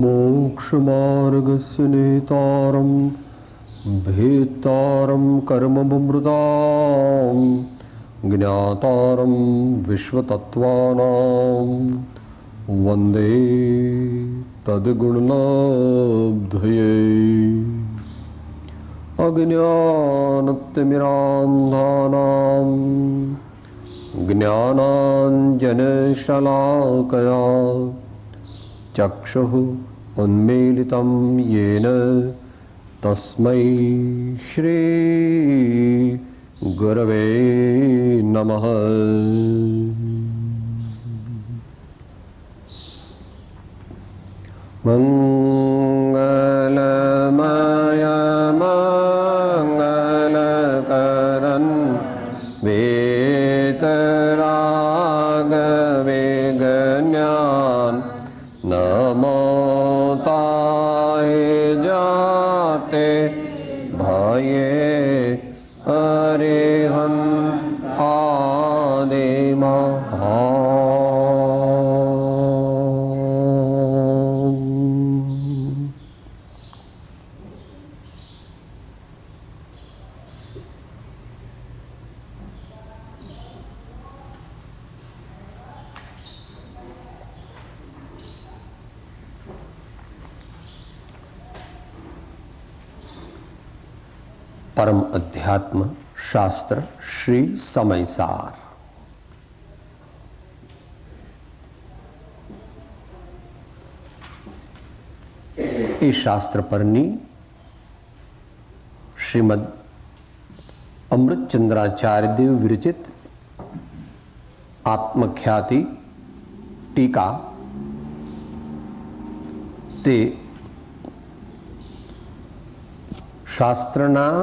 मोक्षमार्गस्य नेतारं भेत्तारं कर्मभृतां ज्ञातारं विश्वतत्त्वानां वन्दे तद्गुणलब्धये। अज्ञानतिमिरान्धानां ज्ञानाञ्जनशलाकया चक्षुः उन्मीलितं येन तस्मै श्री गुरवे नमः। मंगलमय मंगलकरन् वेतराग वेगज्ञान नमो ताय जाते भये अरिहंत आदि महा। परम अध्यात्म शास्त्र श्री समयसार। એ શાસ્ત્ર પરની શ્રીમદ અમૃતચંદ્રાચાર્ય દેવ વિરચિત આત્મખ્યાતિ ટીકા તે શાસ્ત્રના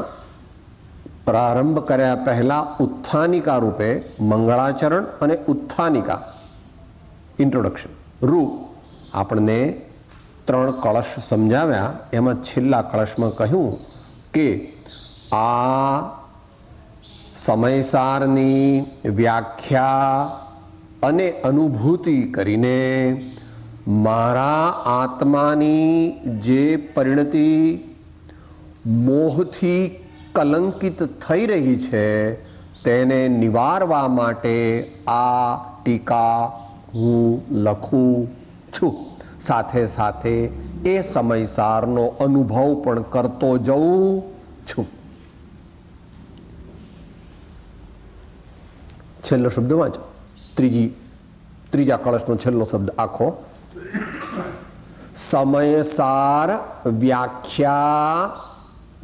પ્રારંભ કર્યા પહેલા ઉત્થાનિકા રૂપે મંગળાચરણ અને ઉત્થાનિકા ઇન્ટ્રોડક્શન રૂપ આપણને 3 કળશ સમજાવ્યા. એમાં છેલ્લા કળશમાં કહ્યું કે આ સમયસારની વ્યાખ્યા અને અનુભૂતિ કરીને મારા આત્માની જે પરિણતિ મોહથી કલંકિત થઈ રહી છે તેને નિવારવા માટે આ ટીકા હું લખું છું. સાથે સાથે એ સમયસારનો અનુભવ પણ કરતો જઉં છું. છેલ્લો શબ્દ વાંચો. ત્રીજા કળશનો છેલ્લો શબ્દ આખો. સમયસાર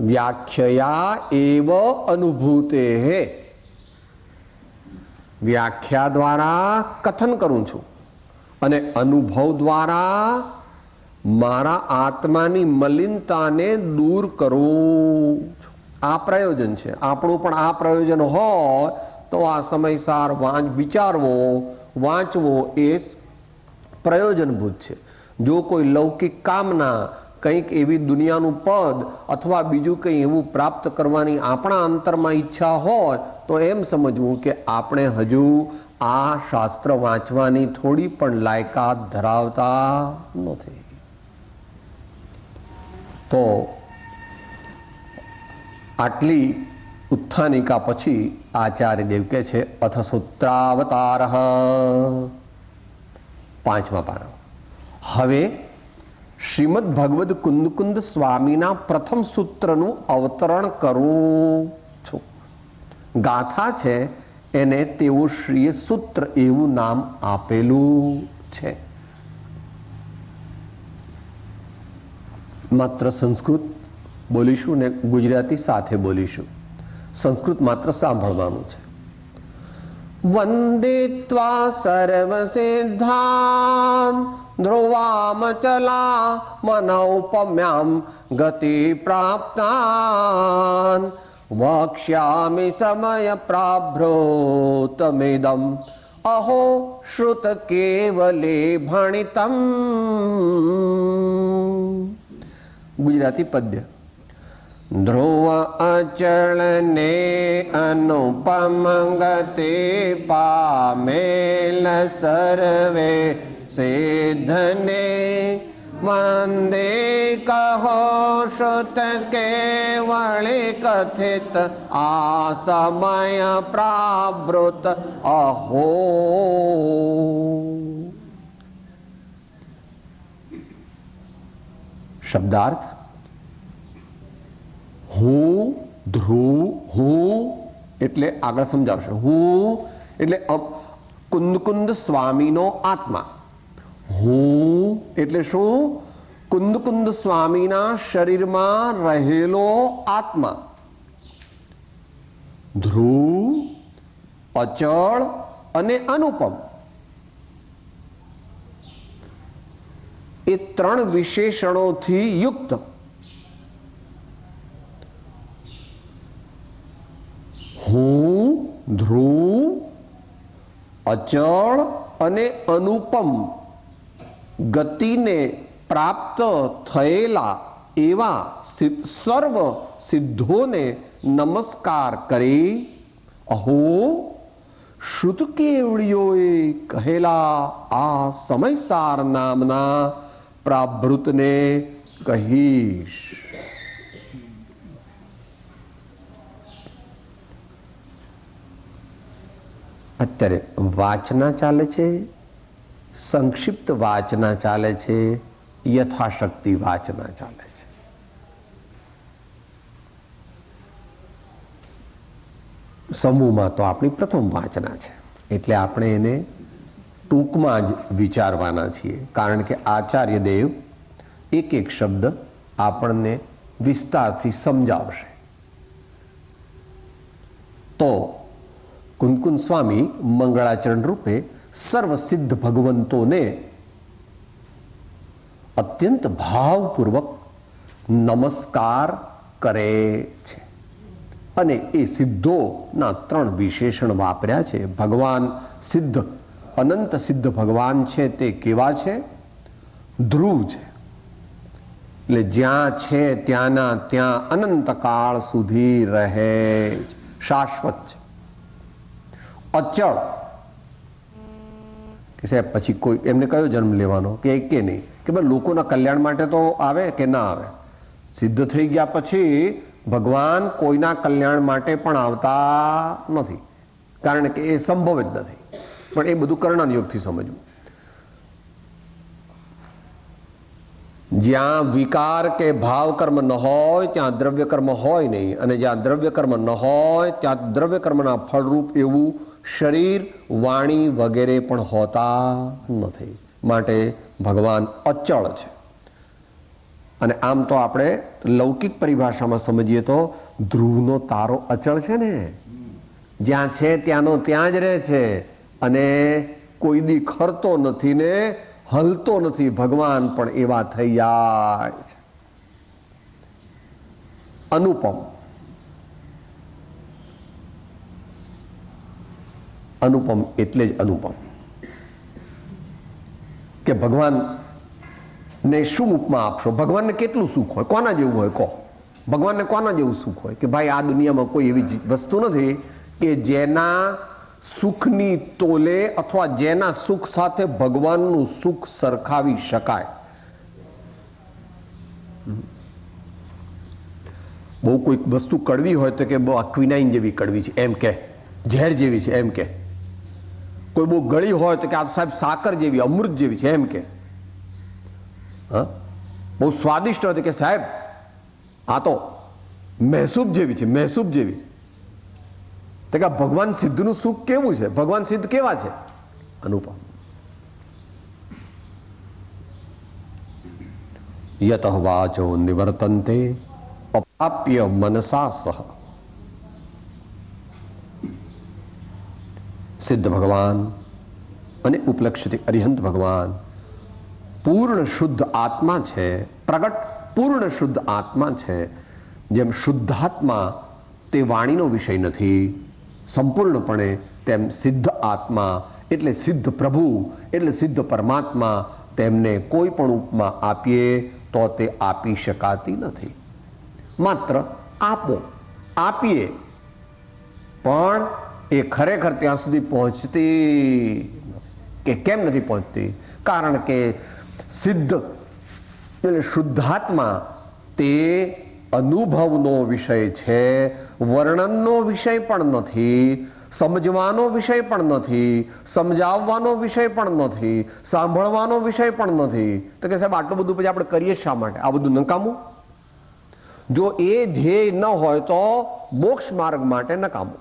વ્યાખ્યા એવ અનુભૂતે. વ્યાખ્યા દ્વારા કથન કરું છું અને અનુભવ દ્વારા મારા આત્માની મલિનતાને દૂર કરું છું. આ પ્રયોજન છે આપણું. પણ આ પ્રયોજન હોય તો આ સમયસાર વિચારવો વાંચવો એ પ્રયોજનભૂત છે. જો કોઈ લૌકિક કામના કંઈક એવી દુનિયાનું પદ અથવા બીજું કંઈ એવું પ્રાપ્ત કરવાની આપણા અંતરમાં ઈચ્છા હોય તો એમ સમજવું કે આપણે હજુ આ શાસ્ત્ર વાંચવાની થોડી પણ લાયકાત ધરાવતા નથી. તો આટલી ઉત્થાનિકા પછી આચાર્ય દેવ કહે છે અથ સૂત્રાવતાર. 5મા પાના. હવે શ્રીમદ ભગવદ કુંદ સ્વામીના પ્રથમ સૂત્રનું અવતરણ કરું છું. ગાથા છે એને તેઓ શ્રીએ સૂત્ર એવું નામ આપેલું છે. માત્ર સંસ્કૃત બોલીશું ને ગુજરાતી સાથે બોલીશું. સંસ્કૃત માત્ર સાંભળવાનું છે. વંદે ત્વા સર્વ સિદ્ધાન ધ્રુવામચલા મનૌપમ્યામ ગતિ પ્રાપ્તાન વક્ષ્યામિ સમય પ્રાભ્રોતમેદમ અહો શ્રુત કેવલે ભણિતમ. ગુજરાતી પદ્ય. ધ્રુવ અચળ ને અનુપમ ગતિ પામેલ સર્વે સિદ્ધને વંદે કહો શ્રુત કેવળી કથિત આ સમય પ્રાવૃત અહો. શબ્દાર્થ: હું ધ્રુવ, હું એટલે આગળ સમજાવશે. હું એટલે કુંદકુંદ સ્વામીનો આત્મા. હું એટલે શું? કુંદકુંદ સ્વામીના શરીરમાં રહેલો આત્મા. ધ્રુવ, અચળ અને અનુપમ એ ત્રણ વિશેષણોથી યુક્ત હું, ધ્રુવ, અચળ અને અનુપમ ગતિને પ્રાપ્ત થયેલા એવા સર્વ સિદ્ધોને નમસ્કાર કરી અહો શ્રુત કેવળીઓએ કહેલા આ સમયસાર નામના પ્રાભૃતને કહીશ. અત્યારે વાચના ચાલે છે, સંક્ષિપ્ત વાચના ચાલે છે, યથાશક્તિ વાચના ચાલે છે. સમૂહમાં તો આપણી પ્રથમ વાચના છે એટલે આપણે એને ટૂંકમાં જ વિચારવાના છીએ, કારણ કે આચાર્ય દેવ એક એક શબ્દ આપણને વિસ્તારથી સમજાવશે. તો કુંદકુંદ સ્વામી મંગળાચરણ રૂપે સર્વસિદ્ધ ભગવંતોને અત્યંત ભાવપૂર્વક નમસ્કાર કરે છે અને એ સિદ્ધોના ત્રણ વિશેષણ વાપર્યા છે. ભગવાન સિદ્ધ, અનંત સિદ્ધ ભગવાન છે તે કેવા છે? ધ્રુવ છે, એટલે જ્યાં છે ત્યાંના ત્યાં અનંતકાળ સુધી રહે, શાશ્વત છે. અચળ કે સાહેબ પછી કોઈ એમને કયો જન્મ લેવાનો કે નહીં, કે ભાઈ લોકોના કલ્યાણ માટે તો આવે કે ના આવે. સિદ્ધ થઈ ગયા પછી ભગવાન કોઈના કલ્યાણ માટે પણ આવતા નથી, કારણ કે એ સંભવ જ નથી. પણ એ બધું કર્ણ યોગથી સમજવું. જ્યાં વિકાર કે ભાવ કર્મ ન હોય ત્યાં દ્રવ્ય કર્મ હોય નહીં, અને જ્યાં દ્રવ્ય કર્મ ન હોય ત્યાં દ્રવ્ય કર્મના ફળરૂપ એવું શરીર, વાણી વગેરે પણ હોતા નથી. માટે ભગવાન અચળ છે. અને આમ તો આપણે લૌકિક પરિભાષામાં સમજીએ તો ધ્રુવનો તારો અચળ છે ને, જ્યાં છે ત્યાંનો ત્યાં જ રહે છે અને કોઈ દી ખરતો નથી ને હલતો નથી. ભગવાન પણ એવા થઈ જાય છે. અનુપમ, અનુપમ એટલે જ અનુપમ કે ભગવાન ને શું ઉપમા આપશો? ભગવાનને કેટલું સુખ હોય? કોના જેવું હોય? કહો, ભગવાનને કોના જેવું સુખ હોય? કે ભાઈ આ દુનિયામાં કોઈ એવી વસ્તુ નથી કે જેના સુખની તોલે અથવા જેના સુખ સાથે ભગવાનનું સુખ સરખાવી શકાય. બહુ કોઈક વસ્તુ કડવી હોય તો કે બહુ ક્વિનાઇન જેવી કડવી છે એમ કે, ઝેર જેવી છે એમ કે. કોઈ બહુ ગળી હોય તો કે આ સાહેબ સાકર જેવી, અમૃત જેવી છે એમ કે. હા, બહુ સ્વાદિષ્ટ હોય તો કે સાહેબ આ તો મહેસૂબ જેવી છે, મહેસૂબ જેવી. તો કે ભગવાન સિદ્ધનું સુખ કેવું છે? ભગવાન સિદ્ધ કેવા છે? અનુપમ. યતઃ વાચો નિવર્તન્તે અપાપ્ય મનસા સહ. સિદ્ધ ભગવાન અને ઉપલક્ષિત અરિહંત ભગવાન પૂર્ણ શુદ્ધ આત્મા છે, પ્રગટ પૂર્ણ શુદ્ધ આત્મા છે. જેમ શુદ્ધાત્મા તે વાણીનો વિષય નથી સંપૂર્ણપણે, તેમ સિદ્ધ આત્મા એટલે સિદ્ધ પ્રભુ એટલે સિદ્ધ પરમાત્મા, તેમને કોઈ પણ ઉપમા આપીએ તો તે આપી શકાતી નથી. માત્ર આપો, આપીએ પણ એ ખરેખર ત્યાં સુધી પહોંચતી કે કેમ નથી પહોંચતી? કારણ કે સિદ્ધ એટલે શુદ્ધાત્મા તે અનુભવનો વિષય છે, વર્ણનનો વિષય પણ નથી, સમજવાનો વિષય પણ નથી, સમજાવવાનો વિષય પણ નથી, સાંભળવાનો વિષય પણ નથી. તો કે સાહેબ આટલું બધું પછી આપણે કરીએ શા માટે? આ બધું નકામું. જો એ ધ્યેય ન હોય તો મોક્ષ માર્ગ માટે નકામું.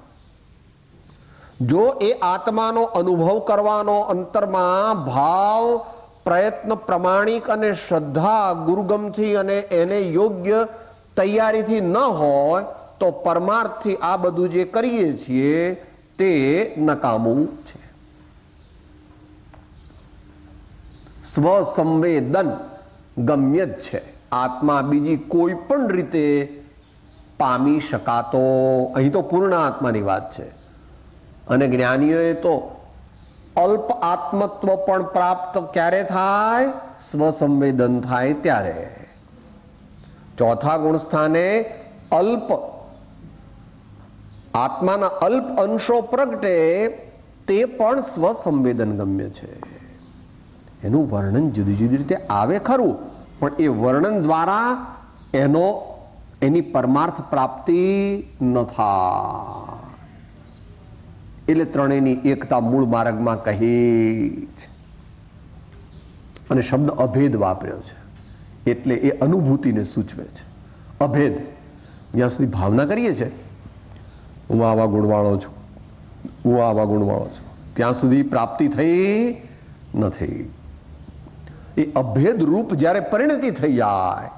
જો એ આત્માનો અનુભવ કરવાનો અંતરમાં ભાવ, પ્રયત્ન પ્રમાણિક અને શ્રદ્ધા ગુરુગમથી અને એને યોગ્ય તૈયારીથી ન હોય તો પરમાર્થથી આ બધું જે કરીએ છીએ તે નકામું છે. સ્વસંવેદન ગમ્ય જ છે. આત્મા બીજી કોઈ પણ રીતે પામી શકાતો, અહીં તો પૂર્ણ આત્માની વાત છે. અને જ્ઞાનીઓએ તો અલ્પ આત્મત્વ પણ પ્રાપ્ત ક્યારે થાય? સ્વસંવેદન થાય ત્યારે. ચોથા ગુણ સ્થાને અલ્પ આત્માના અલ્પ અંશો પ્રગટે તે પણ સ્વસંવેદન ગમ્ય છે. એનું વર્ણન જુદી જુદી રીતે આવે ખરું, પણ એ વર્ણન દ્વારા એની પરમાર્થ પ્રાપ્તિ ન થાય. એટલે ત્રણેયની એકતા મૂળ માર્ગમાં કહી છે. અને શબ્દ અભેદ વાપર્યો છે એટલે એ અનુભૂતિને સૂચવે છે. અભેદ જ્યાં સુધી ભાવના કરીએ છીએ હું આવા ગુણવાળો છું, હું આવા ગુણવાળો છું, ત્યાં સુધી પ્રાપ્તિ થઈ નથી. એ અભેદ રૂપ જ્યારે પરિણતિ થઈ જાય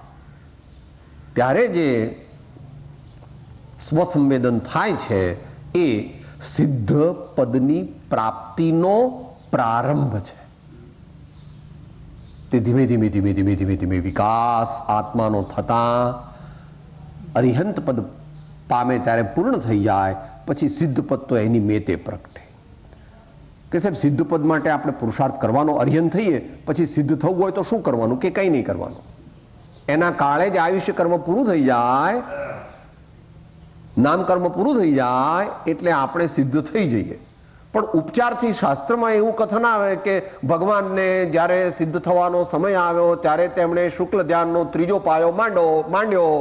ત્યારે જે સ્વસંવેદન થાય છે એ સિદ્ધ પદની પ્રાપ્તિનો પ્રારંભ છે. તે ધીમે ધીમે ધીમે ધીમે ધીમે ધીમે વિકાસ આત્માનો થતા અરિહંત પદ પામે ત્યારે પૂર્ણ થઈ જાય. પછી સિદ્ધ પદ તો એની મેતે પ્રગટે. કે સાહેબ સિદ્ધ પદ માટે આપણે પુરુષાર્થ કરવાનો, અરિહંત થઈએ પછી સિદ્ધ થવું હોય તો શું કરવાનું? કે કંઈ નહીં કરવાનું. એના કાળે જ આયુષ્ય કર્મ પૂરું થઈ જાય, નામ કર્મ પૂરું થઈ જાય એટલે આપણે સિદ્ધ થઈ જઈએ. પણ ઉપચારથી શાસ્ત્રમાં એવું કથન આવે કે ભગવાનને જ્યારે સિદ્ધ થવાનો સમય આવ્યો ત્યારે તેમણે શુક્લ ધ્યાનનો ત્રીજો પાયો માંડ્યો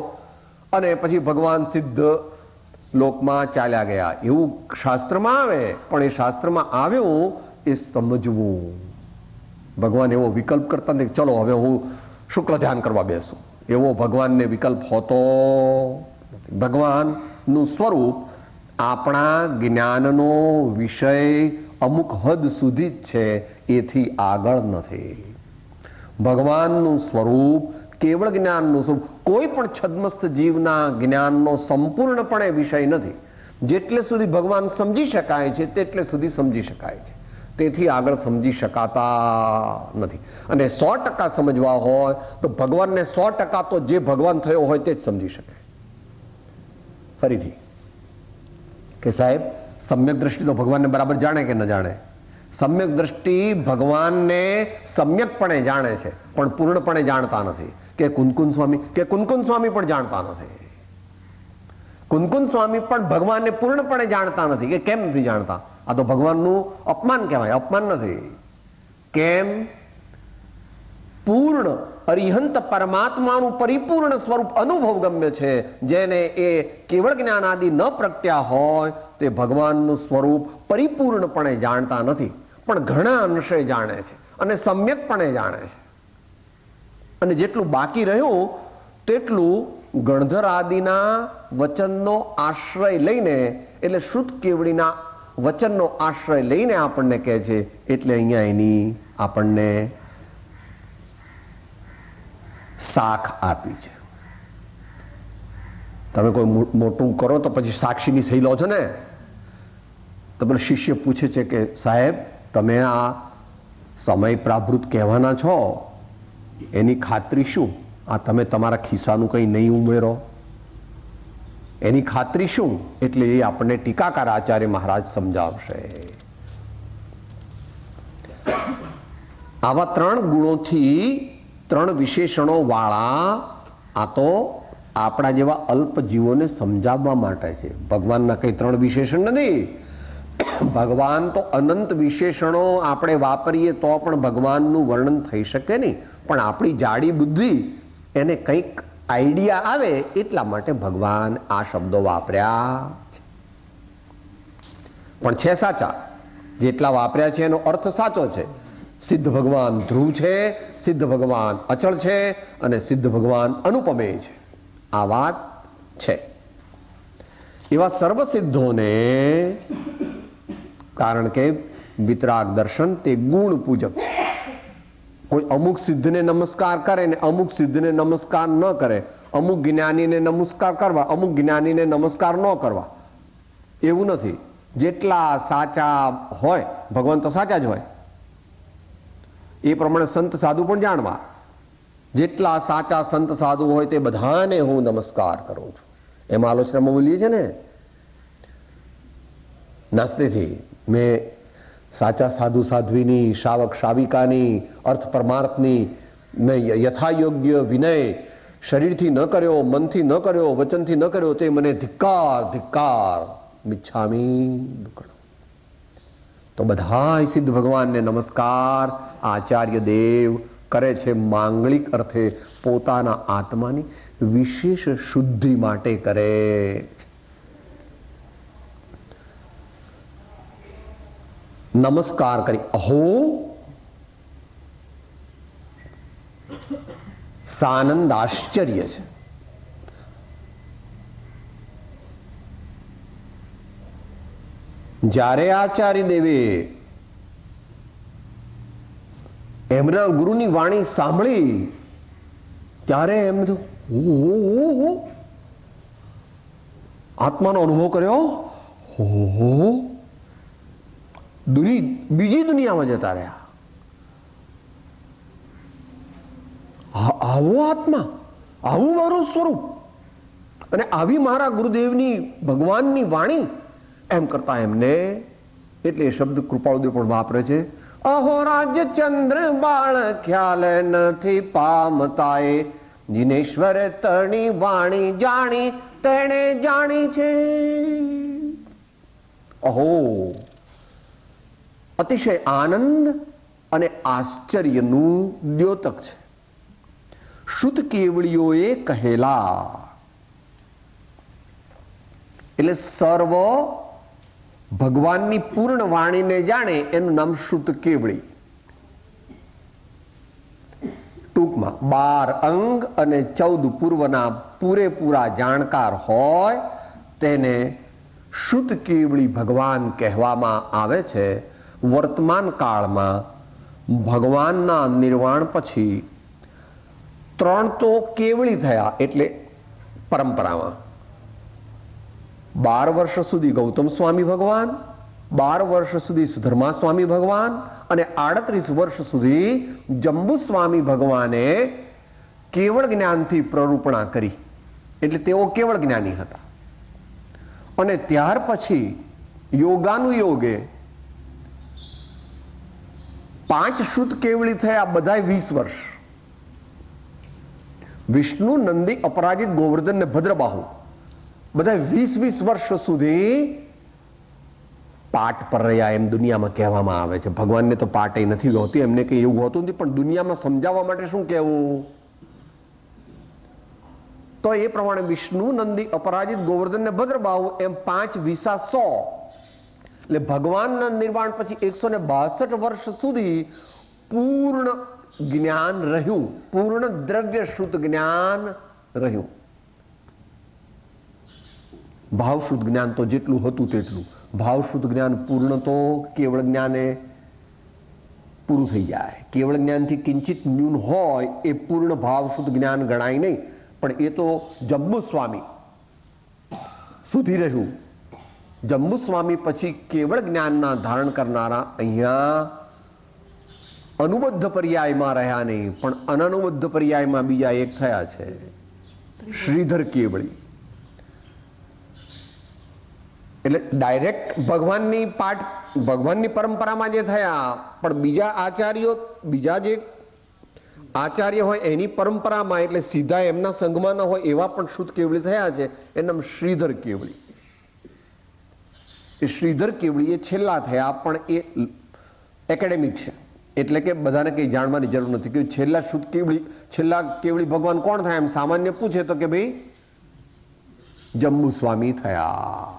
અને પછી ભગવાન સિદ્ધ લોકમાં ચાલ્યા ગયા. એવું શાસ્ત્રમાં આવે, પણ એ શાસ્ત્રમાં આવ્યું એ સમજવું. ભગવાન એવો વિકલ્પ કરતા નથી ચલો હવે હું શુક્લ ધ્યાન કરવા બેસું, એવો ભગવાનને વિકલ્પ હોતો. ભગવાનનું સ્વરૂપ આપણા જ્ઞાનનો વિષય અમુક હદ સુધી જ છે, એથી આગળ નથી. ભગવાનનું સ્વરૂપ કેવળ જ્ઞાનનું સ્વરૂપ કોઈ પણ છદ્મસ્થ જીવના જ્ઞાનનો સંપૂર્ણપણે વિષય નથી. જેટલે સુધી ભગવાન સમજી શકાય છે તેટલે સુધી સમજી શકાય છે, તેથી આગળ સમજી શકાતા નથી. અને 100% સમજવા હોય તો ભગવાનને 100% તો જે ભગવાન થયો હોય તે જ સમજી શકાય. ફરીથી કે સાહેબ સમ્યક દ્રષ્ટિ તો ભગવાનને બરાબર જાણે કે ન જાણે? સમ્યક દ્રષ્ટિ ભગવાનને સમ્યકપણે જાણે છે પણ પૂર્ણપણે જાણતા નથી. કે કુનકુન સ્વામી પણ જાણતા નથી. કુનકુન સ્વામી પણ ભગવાનને પૂર્ણપણે જાણતા નથી. કે કેમ નથી જાણતા? આ તો ભગવાનનું અપમાન કહેવાય. અપમાન નથી. કેમ? પૂર્ણ અરિહંત પરમાત્માનું પરિપૂર્ણ સ્વરૂપ અનુભવ ગમ્ય છે. જેને એ કેવળ જ્ઞાન આદિ ન પ્રગટ્યા હોય તે ભગવાનનું સ્વરૂપ પરિપૂર્ણપણે જાણતા નથી, પણ ઘણા અંશે જાણે છે અને સમ્યકપણે જાણે છે. અને જેટલું બાકી રહ્યું તેટલું ગણધર આદિના વચનનો આશ્રય લઈને, એટલે શુદ્ધ કેવડીના વચનનો આશ્રય લઈને આપણને કહે છે. એટલે અહીંયા એની આપણને સાખ આપી છે. તમે કોઈ મોટું કરો તો પછી સાક્ષીની સહી લો છો ને. તો પેલો શિષ્ય પૂછે છે કે સાહેબ તમે આ સમય પ્રાભૃત કહેવાના છો એની ખાતરી શું? આ તમે તમારા ખિસ્સાનું કંઈ નહીં ઉમેરો એની ખાતરી શું? એટલે એ આપણને ટીકાકાર આચાર્ય મહારાજ સમજાવશે. આવા 3 ગુણોથી 3 વિશેષણો વાળા આ તો આપણા જેવા અલ્પ જીવોને સમજાવવા માટે છે. ભગવાનના કંઈ 3 વિશેષણ નથી. ભગવાન તો અનંત વિશેષણો આપણે વાપરીએ તો પણ ભગવાનનું વર્ણન થઈ શકે નહીં. પણ આપણી જાડી બુદ્ધિ એને કંઈક આઈડિયા આવે એટલા માટે ભગવાન આ શબ્દો વાપર્યા છે. પણ છે સાચા, જેટલા વાપર્યા છે એનો અર્થ સાચો છે. સિદ્ધ ભગવાન ધ્રુવ છે, સિદ્ધ ભગવાન અચળ છે અને સિદ્ધ ભગવાન અનુપમેય છે. આ વાત છે. એવા સર્વસિદ્ધોને, કારણ કે વિતરાગ દર્શન તે ગુણ પૂજક છે. કોઈ અમુક સિદ્ધને નમસ્કાર કરે ને અમુક સિદ્ધને નમસ્કાર ન કરે, અમુક જ્ઞાનીને નમસ્કાર કરવા, અમુક જ્ઞાનીને નમસ્કાર ન કરવા, એવું નથી. જેટલા સાચા હોય, ભગવાન તો સાચા જ હોય, એ પ્રમાણે સંત સાધુ પણ જાણવા. જેટલા સાચા સંત સાધુ હોય તે બધાને હું નમસ્કાર કરું છું. એમાં આલોચનામાં બોલીએ છે ને, નાસ્તેથી મેં સાચા સાધુ સાધ્વીની, શાવક શાવિકાની, અર્થ પરમાર્થની મેં યથાયોગ્ય વિનય શરીરથી ન કર્યો, મનથી ન કર્યો, વચનથી ન કર્યો, તે મને ધિક્કાર ધિક્કાર મિચ્છામી દુક્કડમ. તો બધા સિદ્ધ ભગવાનને નમસ્કાર આચાર્ય દેવ કરે છે માંગલિક અર્થે, પોતાના આત્માની વિશેષ શુદ્ધિ માટે કરે છે. નમસ્કાર કરી અહો સાનંદ આશ્ચર્ય છે. જ્યારે આચાર્ય દેવે એમના ગુરુની વાણી સાંભળી ત્યારે એમને તો આત્માનો અનુભવ કર્યો. બીજી દુનિયામાં જતા રહ્યા. આવો આત્મા, આવું મારું સ્વરૂપ અને આવી મારા ગુરુદેવની ભગવાનની વાણી, એમ કરતા એમને એટલે એ શબ્દ કૃપાળુદેવ પણ વાપરે છે. અહો રાજ્ય ચંદ્ર બાળ ખ્યાલ નથી પામતાએ, જીનેશ્વર તણી વાણી જાણી તેણે જાણી છે. અહો અતિશય આનંદ અને આશ્ચર્યનું દ્યોતક છે. શુદ્ધ કેવળીઓએ કહેલા એટલે સર્વ ભગવાનની પૂર્ણ વાણીને જાણે એનું નામ શુદ્ધ કેવળી. ટૂંકમાં 12 અંગ અને 14 પૂર્વના પૂરેપૂરા જાણકાર હોય તેને શુદ્ધ કેવળી ભગવાન કહેવામાં આવે છે. વર્તમાન કાળમાં ભગવાનના નિર્વાણ પછી 3 તો કેવળી થયા, એટલે પરંપરામાં 12 વર્ષ સુધી ગૌતમ સ્વામી ભગવાન, 12 વર્ષ સુધી સુધર્મા સ્વામી ભગવાન અને 38 વર્ષ સુધી જંબુ સ્વામી ભગવાને કેવળ જ્ઞાનથી પ્રરૂપણા કરી, એટલે તેઓ કેવળ જ્ઞાની હતા. અને ત્યાર પછી યોગાનુયોગે 5 શુદ્ધ કેવળી થયા, બધાય 20 વર્ષ. વિષ્ણુ, નંદી, અપરાજિત, ગોવર્ધન ને ભદ્રબાહુ બધા 20 વર્ષ સુધી પાઠ પર રહ્યા એમ દુનિયામાં કહેવામાં આવે છે. ભગવાનને તો પાઠ નથી હોતી, એમને કઈ એવું હોતું નથી, પણ દુનિયામાં સમજાવવા માટે શું કહેવું? તો એ પ્રમાણે વિષ્ણુ, નંદી, અપરાજિત, ગોવર્ધન ને ભદ્રબાહુ એમ 5 વિસા 100, એટલે ભગવાનના નિર્વાણ પછી 162 વર્ષ સુધી પૂર્ણ જ્ઞાન રહ્યું, પૂર્ણ દ્રવ્ય શુદ્ધ જ્ઞાન રહ્યું. ભાવ શુદ્ધ જ્ઞાન તો જેટલું હતું તેટલું, ભાવ શુદ્ધ જ્ઞાન પૂર્ણ તો કેવળ જ્ઞાને પૂરું થઈ જાય. કેવળ જ્ઞાનથી કિંચિત ન્યૂન હોય એ પૂર્ણ ભાવ શુદ્ધ જ્ઞાન ગણાય નહીં, પણ એ તો જંબુ સ્વામી સુધી રહ્યું. જંબુ સ્વામી પછી કેવળ જ્ઞાનના ધારણ કરનારા અહીંયા અનુબદ્ધ પર્યાયમાં રહ્યા નહીં, પણ અનનુબદ્ધ પર્યાયમાં બીજા એક થયા છે, શ્રીધર કેવળી. એટલે ડાયરેક્ટ ભગવાનની પાઠ, ભગવાનની પરંપરામાં જે થયા, પણ બીજા આચાર્યો, બીજા જે આચાર્ય હોય એની પરંપરામાં, એટલે સીધા એમના સંઘમાં ન હોય એવા પણ શુદ્ધ કેવળી થયા છે. એનું નામ શ્રીધર કેવળી. એ શ્રીધર કેવળી એ છેલ્લા થયા, પણ એ એકેડેમિક છે, એટલે કે બધાને કંઈ જાણવાની જરૂર નથી કે છેલ્લા શુદ્ધ કેવળી, છેલ્લા કેવળી ભગવાન કોણ થયા એમ સામાન્ય પૂછે તો કે ભાઈ જંબુ સ્વામી થયા.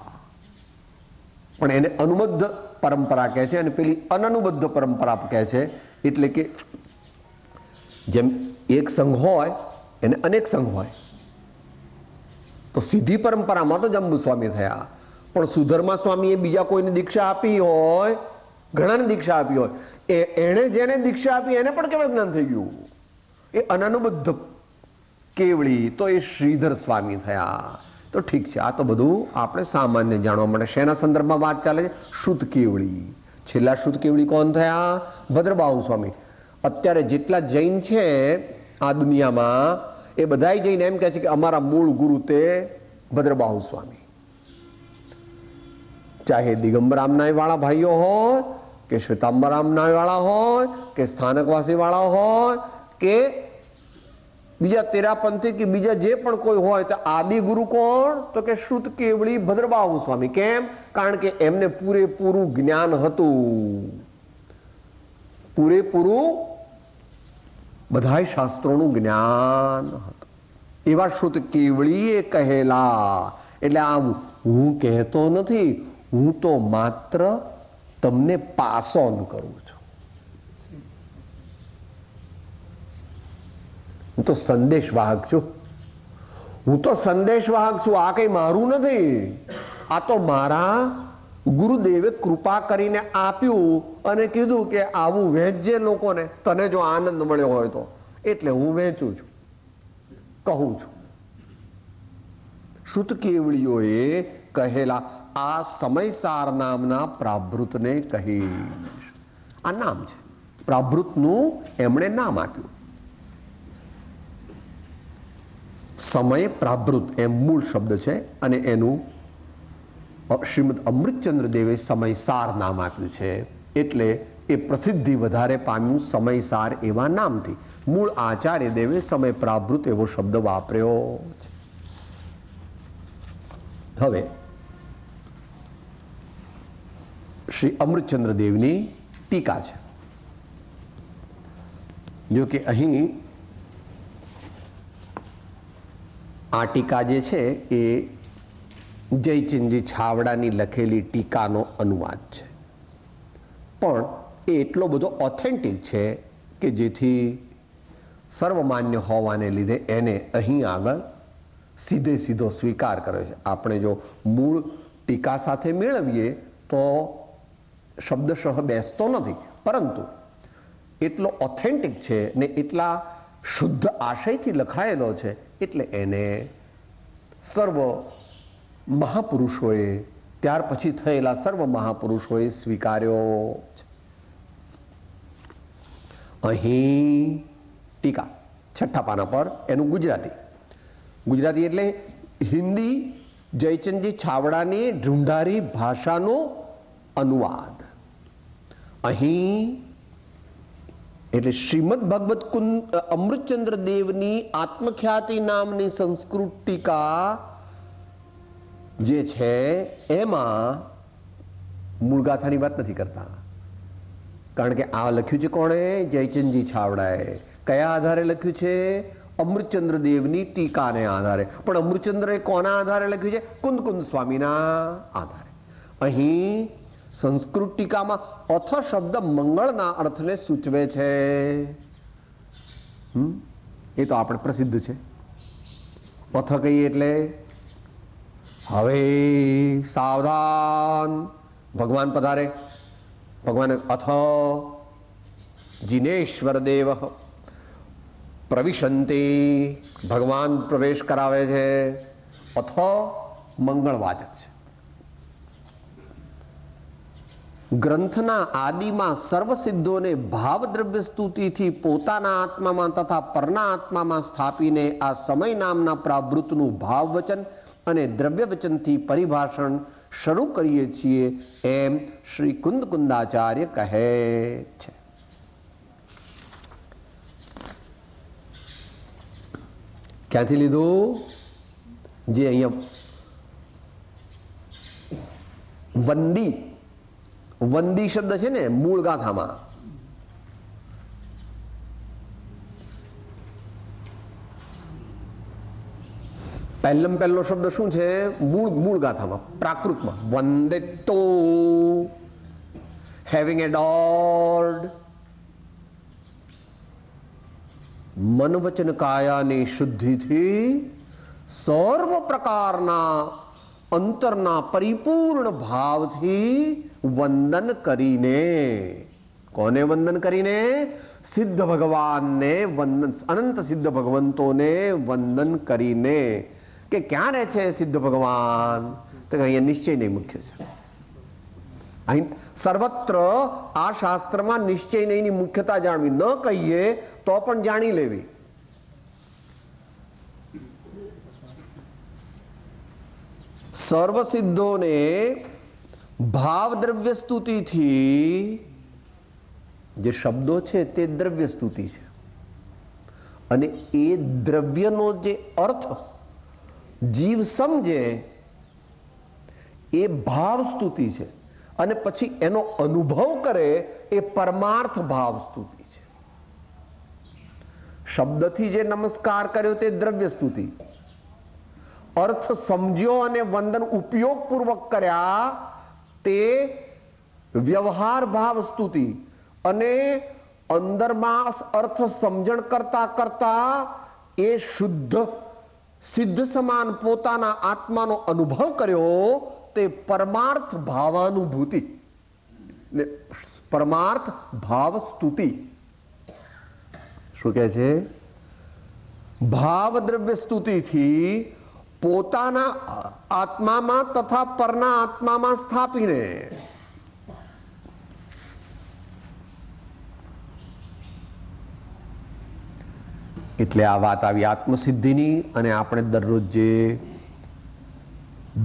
પણ એને અનુબદ્ધ પરંપરા કહે છે અને પેલી અનનુબદ્ધ પરંપરા કહે છે. એટલે કે જેમ એક સંઘ હોય એને અનેક સંઘ હોય, તો સીધી પરંપરામાં તો જંબુ સ્વામી થયા. પણ સુધર્મા સ્વામીએ બીજા કોઈને દીક્ષા આપી હોય, ઘણાને દીક્ષા આપી હોય, એણે જેને દીક્ષા આપી એને પણ કેવળ જ્ઞાન થઈ ગયું. એ અનનુબદ્ધ કેવળી તો એ શ્રીધર સ્વામી થયા. તો ઠીક છે, આ તો બધું આપણે સામાન્ય જાણવા માટે. શેના સંદર્ભમાં વાત ચાલે છે? શુદ્ધ કેવળી. છેલ્લા શુદ્ધ કેવળી કોણ થયા? ભદ્રબાહુ સ્વામી. અત્યારે જેટલા જૈન છે આ દુનિયામાં એ બધા જઈને એમ કહે છે કે અમારા મૂળ ગુરુ તે ભદ્રબાહુ સ્વામી. ચાહે દિગંબરામનાય વાળા ભાઈઓ હોય કે શ્વેતાંબરામનાય વાળા હોય કે સ્થાનકવાસી વાળા હોય કે બીજા તેરાપંથી કે બીજા જે પણ કોઈ હોય, તો આદિ ગુરુ કોણ? તો કે શુદ્ધ કેવળી ભદ્રબાહુ સ્વામી. કેમ? કારણ કે એમને પૂરેપૂરું જ્ઞાન હતું, પૂરેપૂરું બધાય શાસ્ત્રોનું જ્ઞાન હતું. એવા શુદ્ધ કેવળી એ કહેલા. એટલે આમ હું કહેતો નથી, હું તો માત્ર તમને પાસ ઓન કરું છું. હું તો સંદેશવાહક છું. હું તો સંદેશવાહક છું. આ કઈ મારું નથી. આ તો મારા ગુરુદેવે કૃપા કરીને આપ્યું અને કીધું કે આવું વહેંચજે લોકોને, તને જો આનંદ મળ્યો હોય તો. એટલે હું વહેંચું છું, કહું છું. શુદ્ધ કેવળીઓએ કહેલા આ સમયસાર નામના પ્રાભૃતને કહીશ. આ નામ છે પ્રાભૃતનું, એમણે નામ આપ્યું. સમય પ્રાભૃત એમ મૂળ શબ્દ છે અને એનું શ્રીમદ અમૃતચંદ્ર દેવે સમયસાર નામ આપ્યું છે. એટલે એ પ્રસિદ્ધિ વધારે પામ્યું સમયસાર એવા નામથી. મૂળ આચાર્ય દેવે સમય પ્રાભૃત એવો શબ્દ વાપર્યો છે. હવે શ્રી અમૃતચંદ્ર દેવની ટીકા છે. જો કે અહીં આ ટીકા જે છે એ જયચંદજી છાવડાની લખેલી ટીકાનો અનુવાદ છે, પણ એ એટલો બધો ઓથેન્ટિક છે કે જેથી સર્વમાન્ય હોવાને લીધે એને અહીં આગળ સીધે સીધો સ્વીકાર કર્યો છે. આપણે જો મૂળ ટીકા સાથે મેળવીએ તો શબ્દશઃ બેસતો નથી, પરંતુ એટલો ઓથેન્ટિક છે ને એટલા શુદ્ધ આશયથી લખાયેલો છે એટલે એને સર્વ મહાપુરુષોએ, ત્યાર પછી થયેલા સર્વ મહાપુરુષોએ સ્વીકાર્યો છે. અહીં ટીકા છઠ્ઠા પાના પર એનું ગુજરાતી એટલે હિન્દી જયચંદજી છાવડાની ઢૂંઢારી ભાષાનો અનુવાદ. અહીં એટલે શ્રીમદ ભગવત અમૃતચંદ્ર દેવની આત્મખ્યાતિ નામની સંસ્કૃત ટીકા જે છે એમાં મૂળ ગાથાની વાત નથી કરતા, કારણ કે આ લખ્યું છે કોણે? જયચંદજી છાવડાએ. કયા આધારે લખ્યું છે? અમૃતચંદ્ર દેવની ટીકાને આધારે. પણ અમૃતચંદ્રએ કોના આધારે લખ્યું છે? કુંદકુંદ સ્વામીના આધારે. અહીં સંસ્કૃત ટીકામાં અથ શબ્દ મંગળના અર્થને સૂચવે છે. એ તો આપણે પ્રસિદ્ધ છે. અથ કહીએ એટલે હવે સાવધાન, ભગવાન પધારે. ભગવાન અથ જીનેશ્વર દેવ પ્રવિશંતિ, ભગવાન પ્રવેશ કરાવે છે. અથ મંગળવાચક છે. ગ્રંથના આદિમાં સર્વસિદ્ધોને ભાવદ્રવ્ય સ્તુતિથી પોતાના આત્મામાં તથા પરના આત્મામાં સ્થાપીને આ સમય નામના પ્રાવૃતનું ભાવવચન અને દ્રવ્યવચનથી પરિભાષણ શરૂ કરીએ છીએ એમ શ્રી કુંદકુંદાચાર્ય કહે છે. ક્યાંથી લીધું? જે અહીંયા વંદી શબ્દ છે ને મૂળ ગાથામાં, પહેલો શબ્દ શું છે? મૂળ ગાથામાં, પ્રાકૃતમાં, વંદિતો, હેવિંગ એડોર્ડ. મન વચન કાયાની શુદ્ધિથી સર્વ પ્રકારના અંતરના પરિપૂર્ણ ભાવથી વંદન કરીને. કોને વંદન કરીને? સિદ્ધ ભગવાનને વંદન, અનંત સિદ્ધ ભગવંતોને વંદન કરીને. કે ક્યાં રહે છે સિદ્ધ ભગવાન? તો અહીંયા નિશ્ચય નહીં મુખ્ય છે. અહીં સર્વત્ર આ શાસ્ત્રમાં નિશ્ચય નહીંની મુખ્યતા જાણવી, ન કહીએ તો પણ જાણી લેવી. સર્વ સિદ્ધોને ભાવ દ્રવ્ય સ્તુતિથી, જે શબ્દો છે તે દ્રવ્ય સ્તુતિ છે, અને એ દ્રવ્યનો જે અર્થ જીવ સમજે એ ભાવ સ્તુતિ છે, અને પછી એનો અનુભવ કરે એ પરમાર્થ ભાવ સ્તુતિ છે. શબ્દથી જે નમસ્કાર કર્યો તે દ્રવ્ય સ્તુતિ, અર્થ સમજ્યો અને વંદન ઉપયોગપૂર્વક કર્યા તે વ્યવહાર ભાવ સ્તુતિ, અને અંદરમાં અર્થ સમજણ કરતા કરતા એ શુદ્ધ સિદ્ધ સમાન પોતાના આત્માનો અનુભવ કર્યો તે પરમાર્થ ભાવાનુભૂતિ, પરમાર્થ ભાવ સ્તુતિ. શું કહે છે? ભાવ દ્રવ્ય સ્તુતિથી પોતાના આત્મામાં તથા પરના આત્મામાં સ્થાપીને. એટલે આ વાત આવી આત્મસિદ્ધિની, અને આપણે દરરોજ જે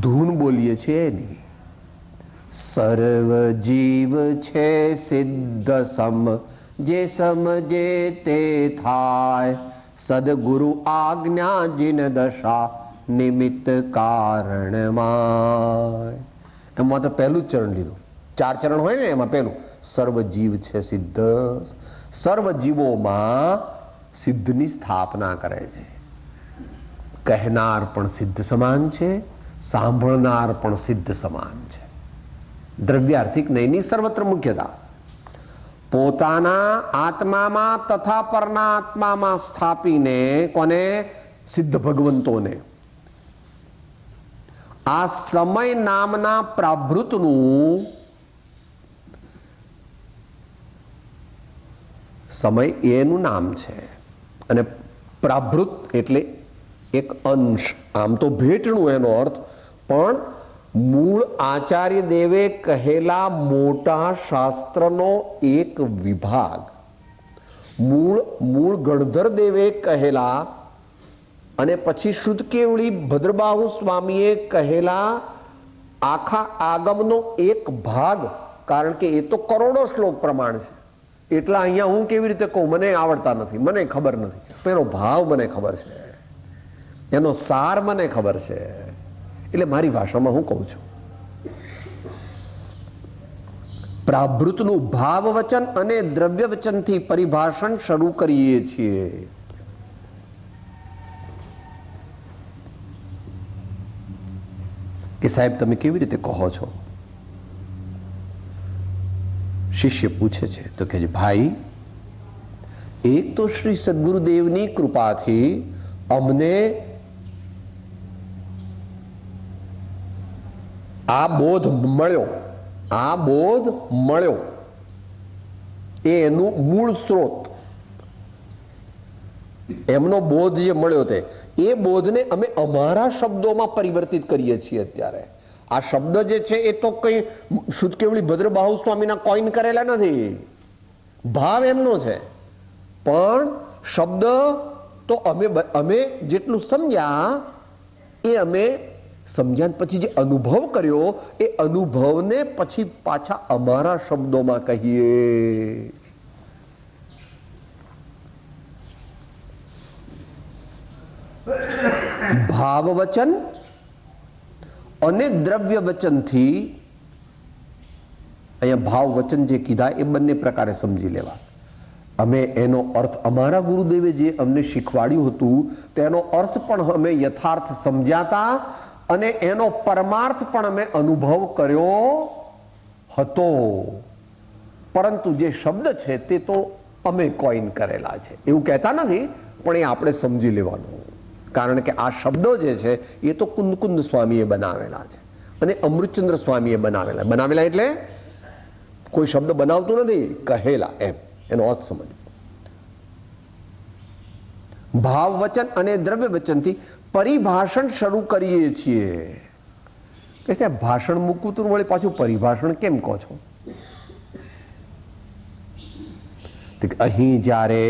ધૂન બોલીએ છીએ એની. સર્વ જીવ છે સિદ્ધ સમ, જે સમજે તે થાય, સદગુરુ આજ્ઞા જીન દશા નિમિત્ત કારણમાં. એમાં તો પહેલું જ ચરણ લીધું. 4 ચરણ હોય ને, એમાં પહેલું સર્વ જીવ છે સિદ્ધ. સર્વ જીવોમાં સિદ્ધની સ્થાપના કરે છે. કહેનાર પણ સિદ્ધ સમાન છે, સાંભળનાર પણ સિદ્ધ સમાન છે. દ્રવ્યાર્થિક નહીંની સર્વત્ર મુખ્યતા. પોતાના આત્મામાં તથા પરના આત્મામાં સ્થાપીને. કોને? સિદ્ધ ભગવંતોને. આ સમય નામના પ્રાભૃતનું, સમય એનું નામ છે, અને પ્રાભૃત એટલે એક અંશ. આમ તો ભેટનું એનો અર્થ, પણ મૂળ આચાર્ય દેવે કહેલા મોટા શાસ્ત્રનો એક વિભાગ, મૂળ ગણધર દેવે કહેલા, અને પછી શુદ્ધ કેવળી ભદ્રબાહુ સ્વામીએ કહેલા આખા આગમનો એક ભાગ. કારણ કે એ તો કરોડો શ્લોક પ્રમાણ છે, એટલા અહીંયા હું કેવી રીતે કહું? મને આવડતા નથી, મને ખબર નથી. એનો ભાવ મને ખબર છે, એનો સાર મને ખબર છે, એટલે મારી ભાષામાં હું કહું છું. પ્રાભૃતનું ભાવ વચન અને દ્રવ્ય વચનથી પરિભાષણ શરૂ કરીએ છીએ. કે સાહેબ તમે કેવી રીતે કહો છો? શિષ્ય પૂછે છે તો કે ભાઈ, એક તો શ્રી સદગુરુદેવની કૃપાથી અમને આ બોધ મળ્યો, એનું મૂળ સ્ત્રોત, એમનો બોધ જે મળ્યો તે, એ બોધને અમે અમારા શબ્દોમાં પરિવર્તિત કરીએ છીએ. અત્યારે આ શબ્દ જે છે એ તો કઈ શુદ્ધ કેવળી ભદ્રબાહુ સ્વામીના કોઈન કરેલા નથી, ભાવ એમનો છે. પણ શબ્દ તો અમે જેટલું સમજ્યા એ અમે સમજ્યા, પછી જે અનુભવ કર્યો એ અનુભવને પછી પાછા અમારા શબ્દોમાં કહીએ. ભાવ વચન અને દ્રવ્ય વચનથી, અહીંયા ભાવ વચન જે કીધા એ બંને પ્રકારે સમજી લેવા. અમે એનો અર્થ અમારા ગુરુદેવે જે અમને શીખવાડ્યું હતું તેનો અર્થ પણ અમે યથાર્થ સમજ્યાતા અને એનો પરમાર્થ પણ અમે અનુભવ કર્યો હતો, પરંતુ જે શબ્દ છે તે તો અમે કોઈન કરેલા છે એવું કહેતા નથી, પણ એ આપણે સમજી લેવાનું, કારણ કે આ શબ્દો જે છે એ તો કુંદ સ્વામીએ બનાવેલા છે અને અમૃતચંદ્ર સ્વામીએ બનાવેલા એટલે કોઈ શબ્દ બનાવતું નથી, કહેલા એમ એનો અર્થ સમજ. ભાવ વચન અને દ્રવ્ય વચનથી પરિભાષણ શરૂ કરીએ છીએ. કે ભાષણ મૂકવું તો વળી પાછું પરિભાષણ કેમ કહો છો? અહીં જ્યારે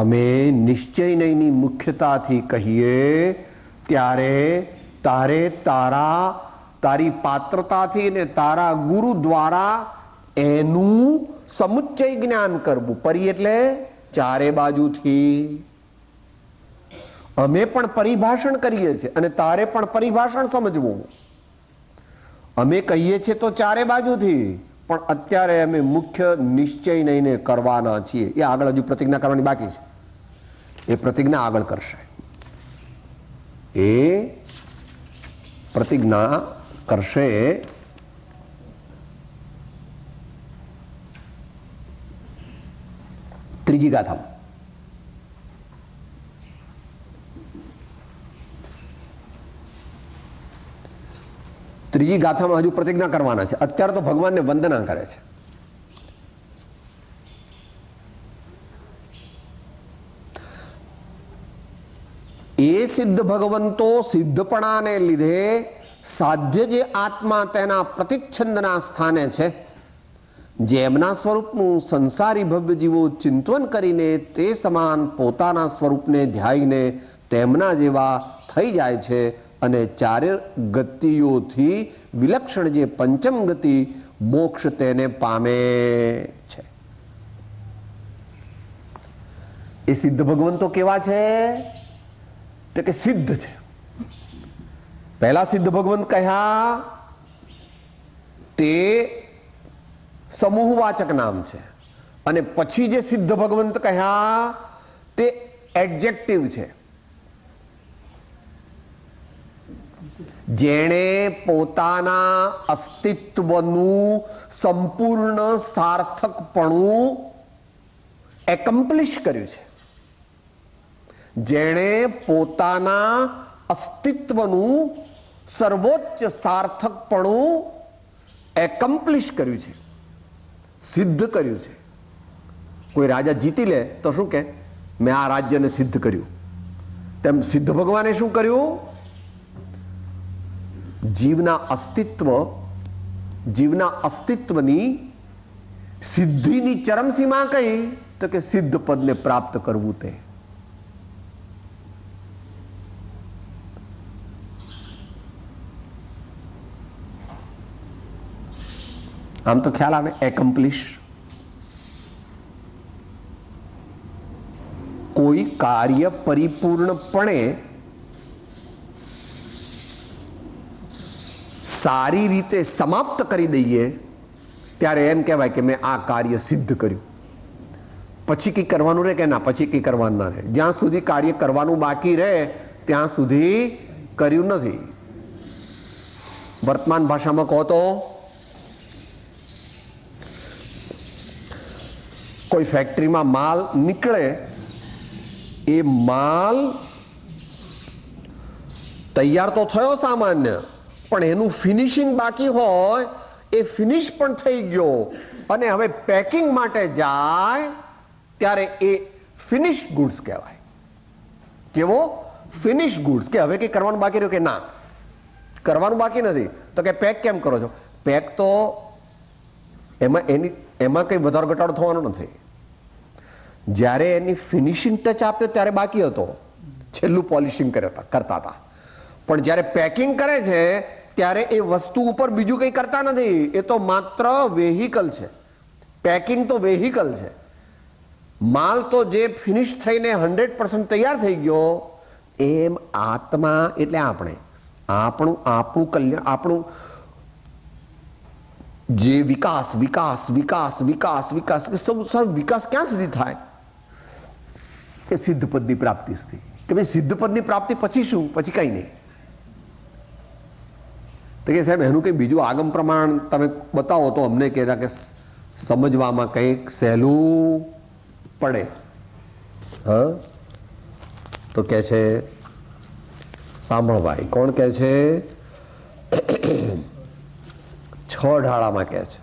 અમે નિશ્ચય નહીંની મુખ્યતાથી કહીએ ત્યારે તારે તારી પાત્રતાથી ને તારા ગુરુ દ્વારા એનું સમુચ્ચય જ્ઞાન કરવું. પરી એટલે ચારે બાજુથી. અમે પણ પરિભાષણ કરીએ છીએ અને તારે પણ પરિભાષણ સમજવું. અમે કહીએ છીએ તો ચારે બાજુથી, પણ અત્યારે અમે મુખ્ય નિશ્ચય નહીં કરવાના છીએ. એ આગળ હજુ પ્રતિજ્ઞા કરવાની બાકી છે, એ પ્રતિજ્ઞા આગળ કરશે. એ પ્રતિજ્ઞા કરશે. ત્રીજી ગાથામાં હજુ પ્રતિજ્ઞા કરવાના છે. અત્યારે તો ભગવાનને વંદના કરે છે. એ સિદ્ધ ભગવંતો સિદ્ધપણાને લીધે સાધ્ય જે આત્મા તેના પ્રતિચ્છંદના સ્થાને છે, જેમના સ્વરૂપનું સંસારી ભવ્ય જીવો ચિંતન કરીને તે સમાન પોતાના સ્વરૂપને ધ્યાઈને તેમના જેવા થઈ જાય છે અને ચારે ગતિઓથી વિલક્ષણ જે પંચમ ગતિ મોક્ષ તેને પામે છે. એ સિદ્ધ ભગવંતો કેવા છે? તો કે સિદ્ધ છે. પહેલા સિદ્ધ ભગવંત કહ્યા તે સમૂહવાચક નામ છે, અને પછી જે સિદ્ધ ભગવંત કહ્યા તે એડજેક્ટિવ છે. જેણે પોતાના અસ્તિત્વનું સંપૂર્ણ સાર્થકપણું એકમ્પ્લિશ કર્યું છે. જેણે પોતાના અસ્તિત્વનું સર્વોચ્ચ સાર્થકપણું એકમ્પ્લિશ કર્યું છે, સિદ્ધ કર્યું છે. કોઈ રાજા જીતી લે તો શું કે મેં આ રાજ્યને સિદ્ધ કર્યું, તેમ સિદ્ધ ભગવાને શું કર્યું? જીવના અસ્તિત્વની સિદ્ધિની ચરમસીમા કઈ? તો કે સિદ્ધ પદને પ્રાપ્ત કરવું. તે આમ તો ખ્યાલ આવે એકમ્પ્લિશ. કોઈ કાર્ય પરિપૂર્ણપણે સારી રીતે સમાપ્ત કરી દઈએ ત્યારે એમ કહેવાય કે મેં આ કાર્ય સિદ્ધ કર્યું. પછી કંઈ કરવાનું રહે કે ના? પછી કંઈ કરવાનું ના રહે. જ્યાં સુધી કાર્ય કરવાનું બાકી રહે ત્યાં સુધી કર્યું નથી. વર્તમાન ભાષામાં કહો તો કોઈ ફેક્ટરીમાં માલ નીકળે, એ માલ તૈયાર તો થયો સામાન્ય, પણ એનું ફિનિશિંગ બાકી હોય, એ ફિનિશ પણ થઈ ગયો અને હવે પેકિંગ માટે જાય ત્યારે એ ફિનિશ ગુડ્સ કહેવાય. કેવો? Finish goods. કે હવે કંઈ કરવાનું બાકી રહ્યું કે ના? કરવાનું બાકી નથી. તો કે પેક કેમ કરો છો? પેક તો એમાં કંઈ વધારો ઘટાડો થવાનો નથી. જ્યારે એની ફિનિશિંગ ટચ આપ્યો ત્યારે બાકી હતો, છેલ્લું પોલિશિંગ કરતા હતા. પણ જ્યારે પેકિંગ કરે છે ત્યારે એ વસ્તુ ઉપર બીજું કંઈ કરતા નથી. એ તો માત્ર વેહિકલ છે. પેકિંગ તો વેહિકલ છે. માલ તો જે ફિનિશ થઈને 100% તૈયાર થઈ ગયો, એમ આત્મા એટલે આપણું કલ્યાણ, આપણું જે વિકાસ વિકાસ વિકાસ વિકાસ વિકાસ સૌ વિકાસ ક્યાં સુધી થાય? કે સિદ્ધ પદની પ્રાપ્તિ સુધી. કે ભાઈ સિદ્ધ પદની પ્રાપ્તિ પછી શું? પછી કઈ નહીં. તો કે સાહેબ એનું કંઈ બીજું આગમ પ્રમાણ તમે બતાવો તો અમને કે સમજવામાં કંઈક સહેલું પડે. હા, તો કે છે સાંભળો ભાઈ. કોણ કે છે? 6 ઢાળામાં કે છે.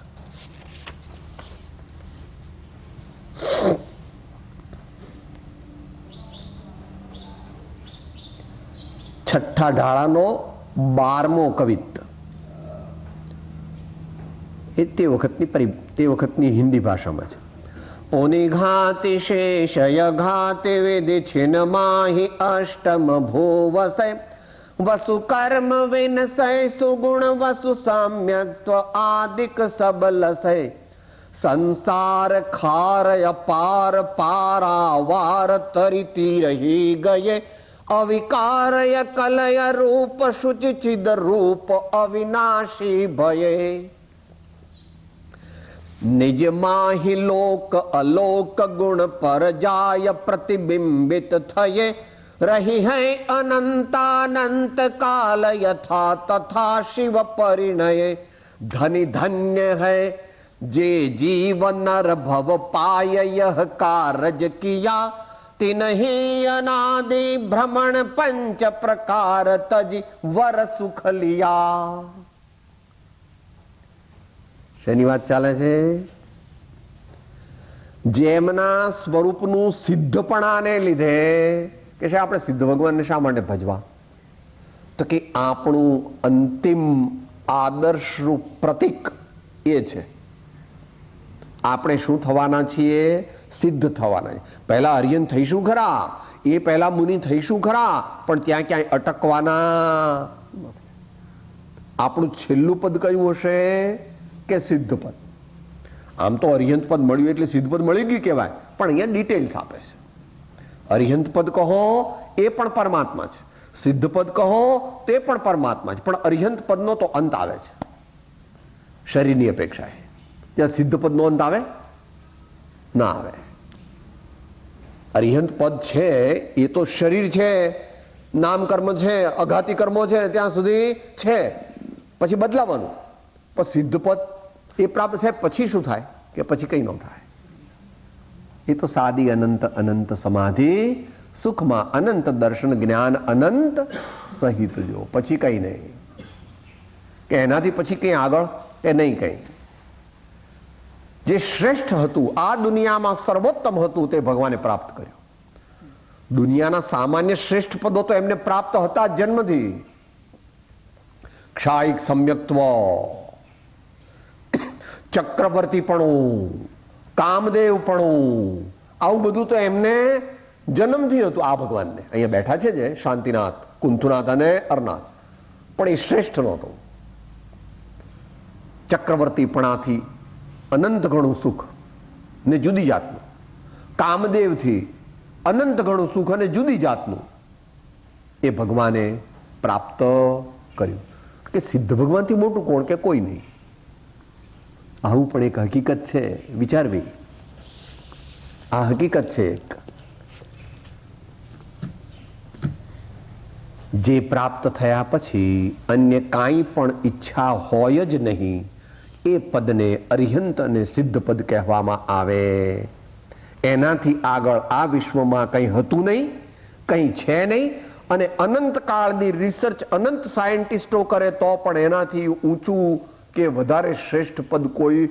છઠ્ઠા ઢાળાનો 12મો કવિત્ત. એ તે વખતની હિન્દી ભાષામાં છે. ઓની ઘાતિ શેષય ઘાતે વેદે છિન માહી અષ્ટમ ભૂવસય વસુ કર્મ વિનસય સુગુણ વસુ સામ્યત્વ આદિક સબલસય સંસાર ખારય પાર પારાવાર તરીતી રહી ગયે અવિકારય કલય રૂપ શુચિ ચિદ રૂપ અવિનાશી ભયે નિજ માહી લોક અલોક ગુણ પર જાય પ્રતિબિંબિત થયે રહી હૈ અનંતાનંત કાલ યથા તથા શિવ પરિણયે ધની ધન્ય હૈ જે જીવ નર ભવ પાય યહ કારજ કિયા तिन्हीं अनादि भ्रमण पंच प्रकार तज वर सुख लिया. શેની વાત ચાલે છે? જેમના સ્વરૂપનું સિદ્ધપણાને લીધે કે છે આપણે સિદ્ધ ભગવાનને શા માટે ભજવા? તો કે આપણું અંતિમ આદર્શરૂપ પ્રતીક એ છે. આપણે શું થવાના છીએ? સિદ્ધ થવાના. પહેલા અર્યન થઈશું ખરા, એ પહેલા મુનિ થઈશું ખરા, પણ ત્યાં ક્યાંય અટકવાના. આપણું છેલ્લું પદ કયું હશે? કે સિદ્ધ પદ. આમ તો અર્યંત પદ મળ્યું એટલે સિદ્ધ પદ મળી ગયું કહેવાય, પણ અહીંયા ડિટેલ્સ આપે છે. અર્યંત પદ કહો એ પણ પરમાત્મા છે, સિદ્ધ પદ કહો તે પણ પરમાત્મા છે, પણ અર્યંત પદનો તો અંત આવે છે શરીરની અપેક્ષાએ. ત્યાં સિદ્ધ પદનો અંત આવે ના આવે. અરિહંત પદ છે એ તો શરીર છે, નામ કર્મ છે, અઘાતી કર્મો છે, ત્યાં સુધી છે, પછી બદલાવાનું. પણ સિદ્ધ પદ એ પ્રાપ્ત થાય પછી શું થાય? કે પછી કઈ ન થાય. એ તો સાદી અનંત અનંત સમાધિ સુખમાં અનંત દર્શન જ્ઞાન અનંત સહિત જો, પછી કઈ નહીં. કે એનાથી પછી કઈ આગળ કે નહીં કઈ. જે શ્રેષ્ઠ હતું, આ દુનિયામાં સર્વોત્તમ હતું, તે ભગવાને પ્રાપ્ત કર્યું. દુનિયાના સામાન્ય શ્રેષ્ઠ પદો તો એમને પ્રાપ્ત હતા જન્મથી. ક્ષાયિક સમ્યક્ત્વ, ચક્રવર્તીપણું, કામદેવપણું, આવું બધું તો એમને જન્મથી હતું. આ ભગવાનને અહીંયા બેઠા છે જે શાંતિનાથ, કુંથુનાથ અને અરનાથ, પણ એ શ્રેષ્ઠ નહોતો. ચક્રવર્તીપણાથી અનંત ઘણું સુખ ને જુદી જાતનું, કામદેવથી અનંત ઘણું સુખ અને જુદી જાતનું એ ભગવાને પ્રાપ્ત કર્યું. કે સિદ્ધ ભગવાનથી મોટું કોણ? કે કોઈ નહીં. આવું પણ એક હકીકત છે, વિચારવી. આ હકીકત છે એક. જે પ્રાપ્ત થયા પછી અન્ય કાંઈ પણ ઈચ્છા હોય જ નહીં, એ પદને અરિહંત અને સિદ્ધ પદ કહેવામાં આવે. એનાથી આગળ આ વિશ્વમાં કંઈ હતું નહીં, કંઈ છે નહીં, અને અનંત કાળની રિસર્ચ અનંત સાયન્ટિસ્ટો કરે તો પણ એનાથી ઊંચું કે વધારે શ્રેષ્ઠ પદ કોઈ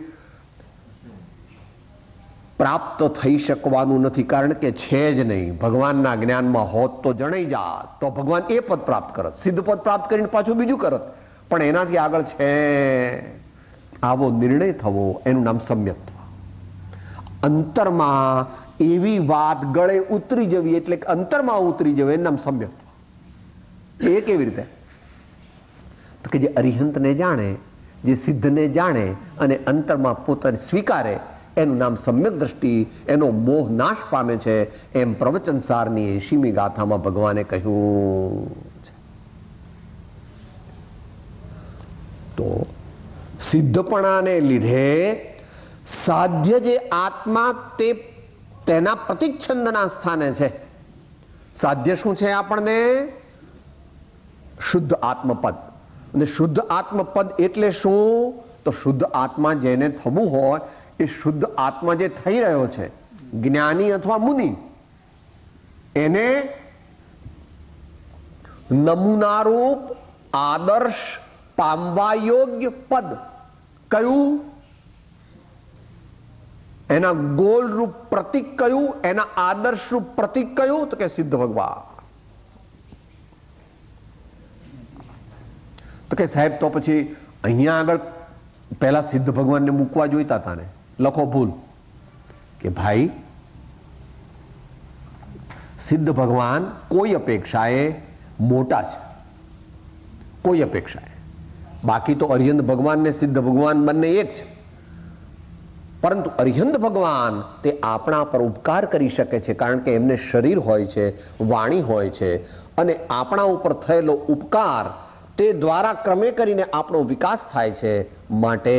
પ્રાપ્ત થઈ શકવાનું નથી. કારણ કે છે જ નહીં. ભગવાનના જ્ઞાનમાં હોત તો જણાઈ જાત તો ભગવાન એ પદ પ્રાપ્ત કરત, સિદ્ધ પદ પ્રાપ્ત કરીને પાછું બીજું કરત, પણ એનાથી આગળ છે. આવો નિર્ણય થવો એનું નામ સમ્યક્ત્વ. અંતરમાં એવી વાત ગળે ઉતરી જવી, એટલે કે અંતરમાં ઉતરી જવી, એનું નામ સમ્યક્ત્વ. એ કેવી રીતે? તો કે જે અરિહંતને જાણે, જે સિદ્ધને જાણે અને અંતરમાં પોતાને સ્વીકારે, એનું નામ સમ્યક દ્રષ્ટિ, એનો મોહ નાશ પામે છે. એમ પ્રવચનસારની 80મી ગાથામાં ભગવાને કહ્યું છે. તો સિદ્ધપણાને લીધે સાધ્ય જે આત્મા તે તેના પ્રતિચ્છંદના સ્થાને છે. સાધ્ય શું છે? આપણને શુદ્ધ આત્મપદ. અને શુદ્ધ આત્મપદ એટલે શું? તો શુદ્ધ આત્મા જેને થવું હોય એ શુદ્ધ આત્મા જે થઈ રહ્યો છે, જ્ઞાની અથવા મુનિ, એને નમૂનારૂપ આદર્શ પામવા યોગ્ય પદ કયું? એના ગોલ રૂપ પ્રતીક કયું? એના આદર્શ રૂપ પ્રતીક કયું? તો કે સિદ્ધ ભગવાન. તો કે સાહેબ તો પછી અહીંયા આગળ પહેલા સિદ્ધ ભગવાનને મૂકવા જોઈતા હતા ને. લખો ભૂલ કે ભાઈ સિદ્ધ ભગવાન કોઈ અપેક્ષાએ મોટા છે, કોઈ અપેક્ષાએ. બાકી તો અરિહંત ભગવાન ને સિદ્ધ ભગવાન બંને એક છે. પરંતુ અરિહંત ભગવાન તે આપણા પર ઉપકાર કરી શકે છે, કારણ કે એમને શરીર હોય છે, વાણી હોય છે, અને આપણા ઉપર થયેલો ઉપકાર તે દ્વારા ક્રમે કરીને આપણો વિકાસ થાય છે. માટે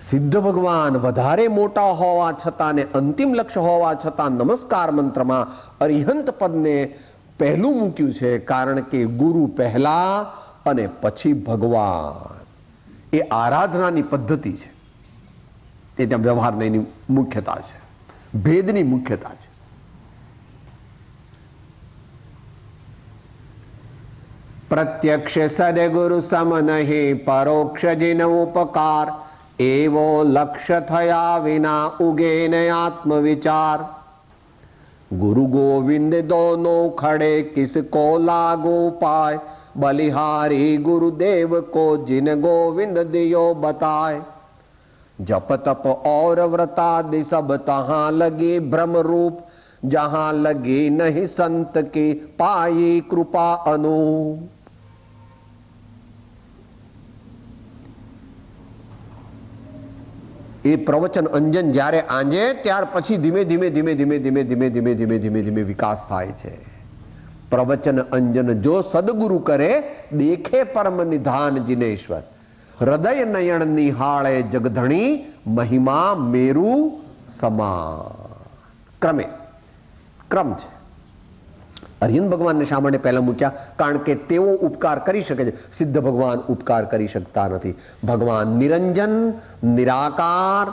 સિદ્ધ ભગવાન વધારે મોટા હોવા છતાં ને અંતિમ લક્ષ્ય હોવા છતાં નમસ્કાર મંત્રમાં અરિહંત પદને પહેલું મૂક્યું છે, કારણ કે ગુરુ પહેલા અને પછી ભગવાન એ આરાધનાની પદ્ધતિ છે. તે ત્યાં વ્યવહારની મુખ્યતા છે, ભેદની મુખ્યતા છે. પ્રત્યક્ષ સદગુરુ સમ નહીં, પરોક્ષ જીન ઉપકાર, એવો લક્ષ્ય થયા વિના ઉગે ન આત્મવિચાર. गुरु गोविंद दोनों खड़े किसको लागू पाए, बलिहारी गुरुदेव को जिन गोविंद दियो बताए. जप तप और व्रतादि सब तहां लगी भ्रम रूप, जहां लगी नहीं संत की पाई कृपा अनूप. એ પ્રવચન અંજન જ્યારે આંજે ત્યાર પછી ધીમે ધીમે ધીમે ધીમે ધીમે ધીમે ધીમે ધીમે ધીમે ધીમે વિકાસ થાય છે. પ્રવચન અંજન જો સદગુરુ કરે, દેખે પરમ નિધાન જિનેશ્વર. હૃદય નયન નિહાળે જગધણી, મહિમા મેરુ સમાન. ક્રમે ક્રમ છે. અરિહંત ભગવાનને શા માટે પહેલા મૂક્યા? કારણ કે તેઓ ઉપકાર કરી શકે છે, સિદ્ધ ભગવાન ઉપકાર કરી શકતા નથી. ભગવાન નિરંજન, નિરાકાર,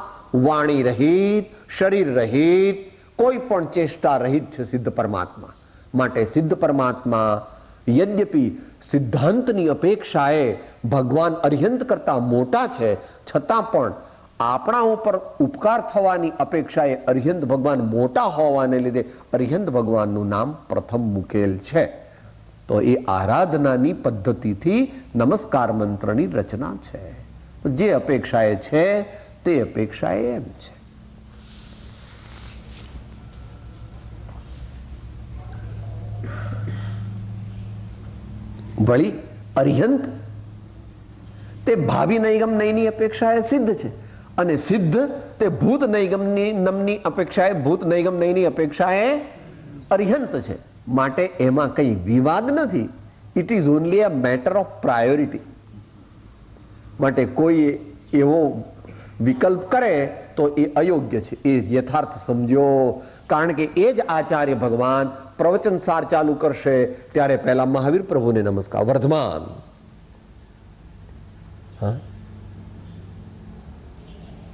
વાણી રહિત, શરીર રહિત, કોઈ પણ ચેષ્ટા રહિત છે સિદ્ધ પરમાત્મા. માટે સિદ્ધ પરમાત્મા યદ્યપિ સિદ્ધાંતની અપેક્ષાએ ભગવાન અરિહંત કરતા મોટા છે, છતાં પણ આપણા ઉપર ઉપકાર થવાની અપેક્ષાએ અરિહંત ભગવાન મોટા હોવાને લીધે અરિહંત ભગવાનનું નામ પ્રથમ મૂકેલ છે. તો એ આરાધનાની પદ્ધતિથી નમસ્કાર મંત્રની રચના છે. જે અપેક્ષાએ છે તે અપેક્ષાએ એમ છે. વળી અરિહંત તે ભાવિ નૈગમ નયની અપેક્ષાએ સિદ્ધ છે, અને સિદ્ધ તે ભૂત નૈગમની નમની અપેક્ષાએ ભૂત નૈગમ નયની અપેક્ષાએ અરિહંત છે. માટે એમાં કંઈ વિવાદ નથી. It is only a matter of priority. માટે કોઈ એવો વિકલ્પ કરે તો એ અયોગ્ય છે, એ યથાર્થ સમજો. કારણ કે એ જ આચાર્ય ભગવાન પ્રવચન સાર ચાલુ કરશે ત્યારે પહેલા મહાવીર પ્રભુને નમસ્કાર. વર્ધમાન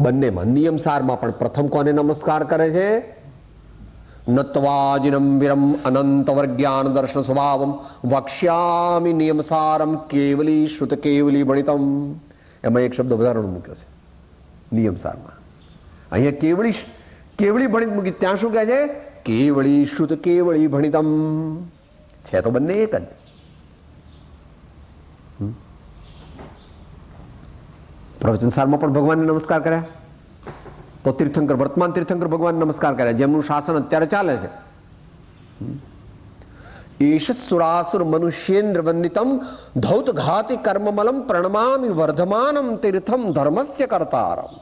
બંનેમાં નિયમ સારમાં પણ પ્રથમ કોને નમસ્કાર કરે છે? નત્વાજિનમ વિરમ અનંત વર્ગ્યાન દર્શન સ્વભાવમ વક્ષ્યામિ નિયમ સારમ કેવલી શ્રુત કેવલી ભણિતમ. એમાં એક શબ્દ વધારાનો મૂક્યો છે નિયમ સારમાં. અહીંયા કેવળી કેવળી ભણિત મૂકી, ત્યાં શું કહે છે? કેવળી શ્રુત કેવળી ભણિતમ. છે તો બંને એક જ. પ્રવચન સારમાં પણ ભગવાનને નમસ્કાર કર્યા, તો તીર્થંકર વર્તમાન તીર્થંકર ભગવાનને નમસ્કાર કર્યા, જેમનું શાસન અત્યારે ચાલે છે. ઈશ સુરાસુર મનુષ્યેન્દ્ર વંદિતમ ધૌત ઘાતિ કર્મમલમ પ્રણમામિ વર્ધમાનમ તીર્થમ ધર્મસ્ય કર્તારમ.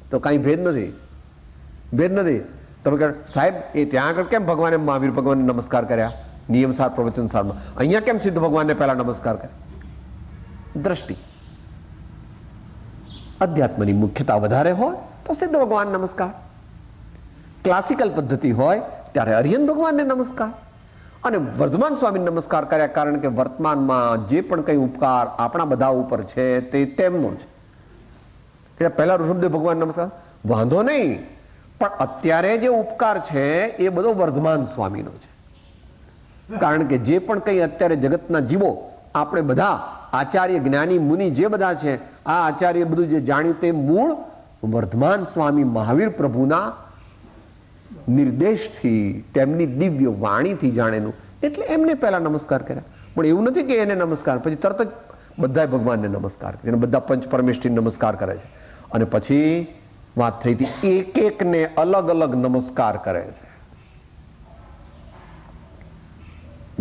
તો કઈ ભેદ નથી, ભેદ નથી. તમે કહો સાહેબ એ ત્યાં આગળ કેમ ભગવાને મહાવીર ભગવાનને નમસ્કાર કર્યા નિયમસાર પ્રવચન સારમાં, અહીંયા કેમ સિદ્ધ ભગવાનને પહેલા નમસ્કાર કર્યા? દ્રષ્ટિ. અધ્યાત્મની મુખ્યતા વધારે હોય તો સિદ્ધ ભગવાન નમસ્કાર, ક્લાસિકલ પદ્ધતિ હોય ત્યારે અરિહંત ભગવાનને નમસ્કાર, અને વર્ધમાન સ્વામીને નમસ્કાર કર્યા, કારણ કે વર્તમાનમાં જે પણ કંઈ ઉપકાર આપણા બધા ઉપર છે તે તેમનો છે. એટલે પહેલા ઋષભદેવ ભગવાન નમસ્કાર, વાંધો નહીં, પણ અત્યારે જે ઉપકાર છે એ બધો વર્ધમાન સ્વામીનો છે. કારણ કે જે પણ કંઈ અત્યારે જગતના જીવો આપણે બધા આચાર્ય જ્ઞાની મુનિ જે બધા છે, આ આચાર્ય બધું જે જાણ્યું તે મૂળ વર્ધમાન સ્વામી મહાવીર પ્રભુના નિર્દેશથી, તેમની દિવ્ય વાણીથી જાણેલું. એટલે એમને પહેલા નમસ્કાર કર્યા. પણ એવું નથી કે એને નમસ્કાર પછી તરત જ બધા ભગવાનને નમસ્કાર કરે, બધા પંચ પરમેષ્ઠી નમસ્કાર કરે છે. અને પછી વાત થઈ હતી એક એકને અલગ અલગ નમસ્કાર કરે છે.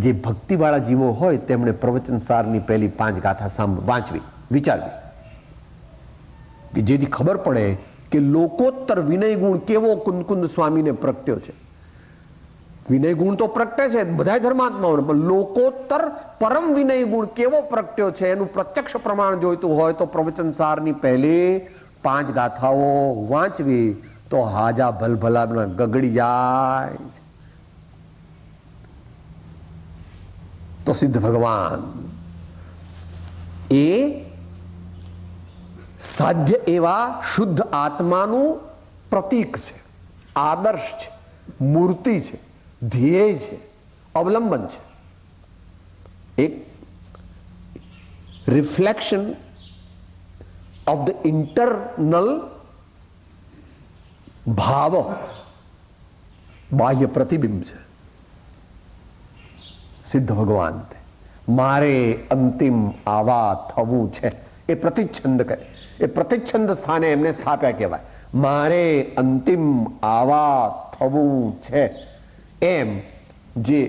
જે ભક્તિવાળા જીવો હોય તેમણે પ્રવચન સારની પહેલી 5 ગાથા વાંચવી, વિચારવી, કે જેથી ખબર પડે કે લોકોત્તર વિનય ગુણ કેવો કુંદકુંદ સ્વામીને પ્રગટ્યો છે. વિનય ગુણ તો પ્રગટે છે બધા ધર્માત્માઓને, પણ લોકોત્તર પરમ વિનય ગુણ કેવો પ્રગટ્યો છે એનું પ્રત્યક્ષ પ્રમાણ જોઈતું હોય તો પ્રવચન સારની પહેલી 5 ગાથાઓ વાંચવી તો હાજા ભલભલા ગગડી જાય. તો સિદ્ધ ભગવાન એ સાધ્ય એવા શુદ્ધ આત્માનું પ્રતીક છે, આદર્શ છે, મૂર્તિ છે, ધ્યેય છે, અવલંબન છે, એક રિફ્લેક્શન ઓફ ધ ઇન્ટરનલ ભાવ, બાહ્ય પ્રતિબિંબ છે. સિદ્ધ ભગવાન મારે અંતિમ આવા થવું છે એ પ્રતિચ્છંદ કરે, એ પ્રતિચ્છંદ સ્થાને એમને સ્થાપ્યા કહેવાય. મારે અંતિમ આવા થવું છે એમ જે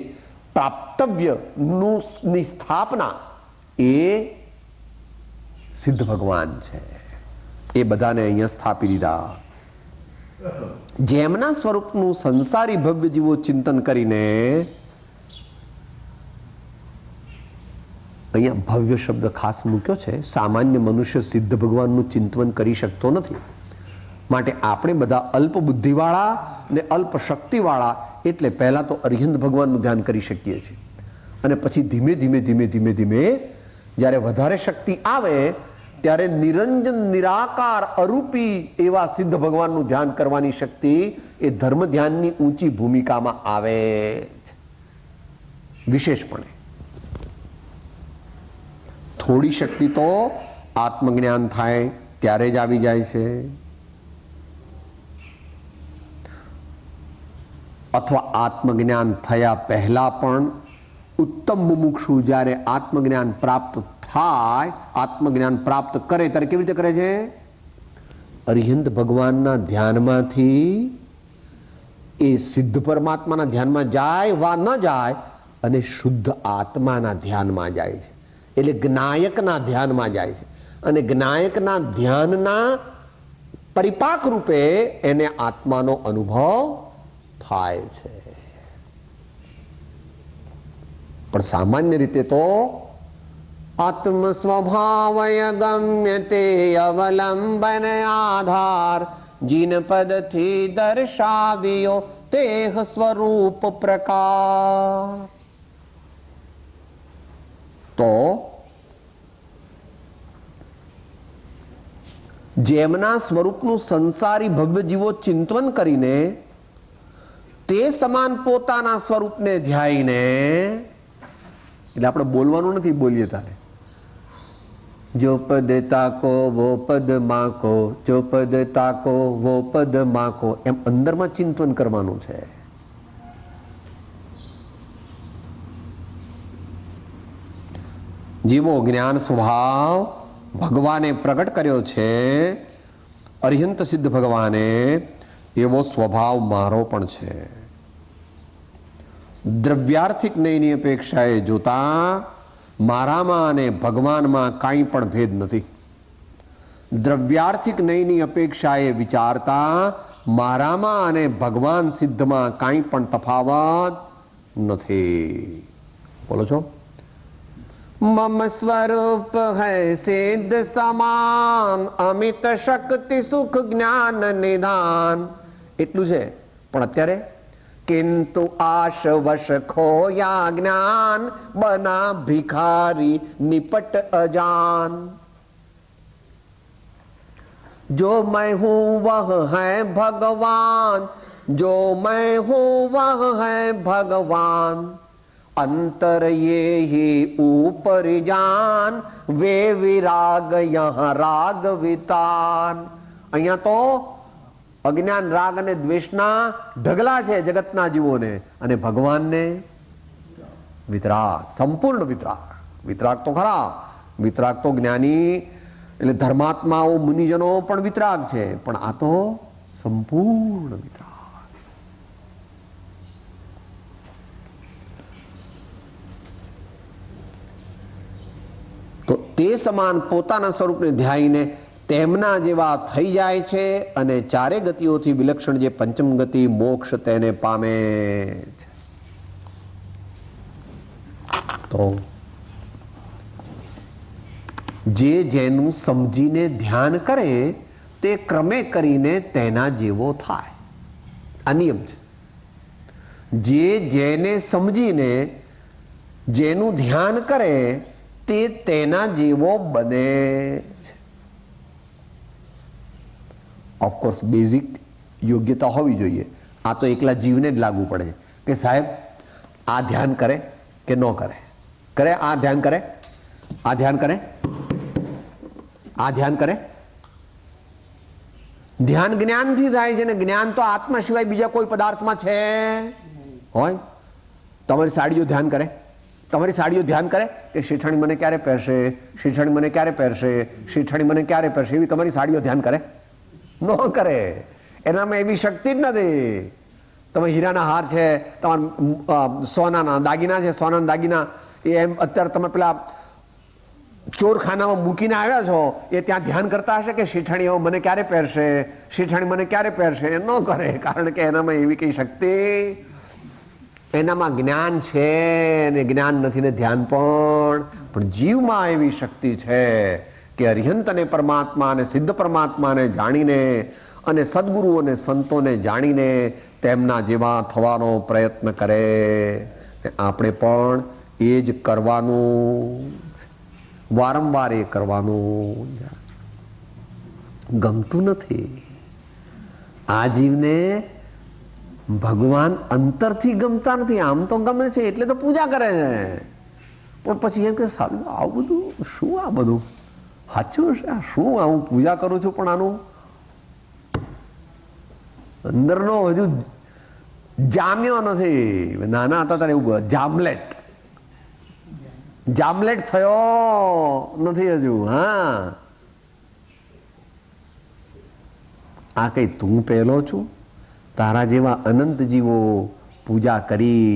પ્રાપ્તવ્યની સ્થાપના એ સિદ્ધ ભગવાન છે. એ બધાને અહીંયા સ્થાપી દીધા. જેમના સ્વરૂપનું સંસારી ભવ્ય જીવો ચિંતન કરીને, અહીંયા ભવ્ય શબ્દ ખાસ મૂક્યો છે, સામાન્ય મનુષ્ય સિદ્ધ ભગવાનનું ચિંતન કરી શકતો નથી. માટે આપણે બધા અલ્પ બુદ્ધિવાળા ને અલ્પ શક્તિવાળા, એટલે પહેલા તો અરિહંત ભગવાનનું ધ્યાન કરી શકીએ છીએ, અને પછી ધીમે ધીમે ધીમે ધીમે ધીમે જ્યારે વધારે શક્તિ આવે ત્યારે નિરંજન નિરાકાર અરૂપી એવા સિદ્ધ ભગવાનનું ધ્યાન કરવાની શક્તિ એ ધર્મ ધ્યાનની ઊંચી ભૂમિકામાં આવે છે. વિશેષપણે થોડી શક્તિ તો આત્મજ્ઞાન થાય ત્યારે જ આવી જાય છે, અથવા આત્મજ્ઞાન થયા પહેલા પણ ઉત્તમ મુમુક્ષુ જ્યારે આત્મજ્ઞાન પ્રાપ્ત થાય, આત્મજ્ઞાન પ્રાપ્ત કરે ત્યારે કેવી રીતે કરે છે? અરિહંત ભગવાનના ધ્યાનમાંથી એ સિદ્ધ પરમાત્માના ધ્યાનમાં જાય વા ન જાય, અને શુદ્ધ આત્માના ધ્યાનમાં જાય છે. એટલે જ્ઞાયકના ધ્યાનમાં જાય છે, અને જ્ઞાયકના ધ્યાનના પરિપાક રૂપે એને આત્માનો અનુભવ થાય છે. પણ સામાન્ય રીતે તો આત્મ સ્વભાવય ગમ્ય તે અવલંબન આધાર, જીન પદથી દર્શાવ્યો તેહ સ્વરૂપ પ્રકાર. તો જેમના સ્વરૂપનું સંસારી ભવ્ય જીવો ચિંતન કરીને તે સમાન પોતાના સ્વરૂપને ધ્યાઈને, એટલે આપણે બોલવાનું નથી, બોલીએ તારે જો પદ તાકો વો પદ માકો, જો પદ તાકો વો પદ માકો, એમ અંદરમાં ચિંતન કરવાનું છે. જીવો જ્ઞાન સ્વભાવ ભગવાને પ્રગટ કર્યો છે, અરિહંત સિદ્ધ ભગવાને, એવો સ્વભાવ મારો પણ છે. દ્રવ્યાર્થિક નયની અપેક્ષાએ જોતા મારામાં અને ભગવાનમાં કાંઈ પણ ભેદ નથી. દ્રવ્યાર્થિક નયની અપેક્ષાએ વિચારતા મારામાં અને ભગવાન સિદ્ધમાં કાંઈ પણ તફાવત નથી. બોલો છો? मम स्वरूप है सिद्ध समान, अमित शक्ति सुख ज्ञान निधान, એટલું છે. પણ અત્યારે किंतु आश वश खोया ज्ञान, बना भिखारी निपट अजान. जो मैं हूं वह है भगवान, जो मैं हूं वह है भगवान, अंतर ये ही ऊपर जान, वे विराग यहाँ राग वितान. અહીંયા તો અજ્ઞાન રાગ અને દ્વેષના ઢગલા છે જગતના જીવોને, અને ભગવાનને વિતરાગ, સંપૂર્ણ વિતરાગ. વિતરાગ તો ખરા, વિતરાગ તો જ્ઞાની એટલે ધર્માત્માઓ મુનિજનો પણ વિતરાગ છે, પણ આ તો સંપૂર્ણ વિતરાગ. તો તે સમાન પોતાના સ્વરૂપને ધ્યાઈને તેમના જેવા થઈ જાય છે, અને ચારે ગતિઓથી વિલક્ષણ જે પંચમ ગતિ મોક્ષ તેને પામે છે. તો જે જેનું સમજીને ધ્યાન કરે તે ક્રમે કરીને તેના જેવો થાય. આ નિયમ છે. જે જેને સમજીને જેનું ધ્યાન કરે તે તેના જેવો બને છે. ઓફકોર્સ બેઝિક યોગ્યતા હોવી જોઈએ. આ તો એકલા જીવને જ લાગુ પડે છે કે સાહેબ આ ધ્યાન કરે કે ન કરે, કરે આ ધ્યાન કરે, આ ધ્યાન કરે, આ ધ્યાન કરે. ધ્યાન જ્ઞાનથી થાય છે ને જ્ઞાન તો આત્મા સિવાય બીજા કોઈ પદાર્થમાં છે હોય. તમારી સાડીઓ ધ્યાન કરે, તમારી સાડીઓ ધ્યાન કરે કે શેઠાણી મને ક્યારે પહેરશે, શેઠાણી મને ક્યારે પહેરશે, શેઠાણી મને ક્યારે પહેરશે, એવી તમારી સાડીઓ ધ્યાન કરે? ન કરે. એનામાં એવી શક્તિ જ નથી. તમે હીરાના હાર છે, તમારા સોનાના દાગીના છે, સોનાના દાગીના એ એમ અત્યારે તમે પેલા ચોરખાનામાં મૂકીને આવ્યા છો, એ ત્યાં ધ્યાન કરતા હશે કે શેઠાણી મને ક્યારે પહેરશે, શેઠાણી મને ક્યારે પહેરશે? એ ન કરે, કારણ કે એનામાં એવી કઈ શક્તિ, એનામાં જ્ઞાન છે ને જ્ઞાન નથી ને ધ્યાન પણ જીવમાં એવી શક્તિ છે કે અરિહંત અને પરમાત્મા અને સિદ્ધ પરમાત્માને જાણીને અને સદગુરુઓને સંતોને જાણીને તેમના જેવા થવાનો પ્રયત્ન કરે. આપણે પણ એ જ કરવાનું, વારંવાર એ કરવાનું. ગમતું નથી આ જીવને, ભગવાન અંતરથી ગમતા નથી. આમ તો ગમે છે એટલે તો પૂજા કરે છે, પણ પછી એમ કે સારું આવું બધું શું, આ બધું સાચું છે, શું હું પૂજા કરું છું પણ આનું અંદરનો હજુ જામ્યો નથી. નાના હતા ત્યારે એવું જામલેટ, જામલેટ થયો નથી હજુ. હા, આ કઈ તું પહેલો છું? તારા જેવા અનંત જીવો પૂજા કરી,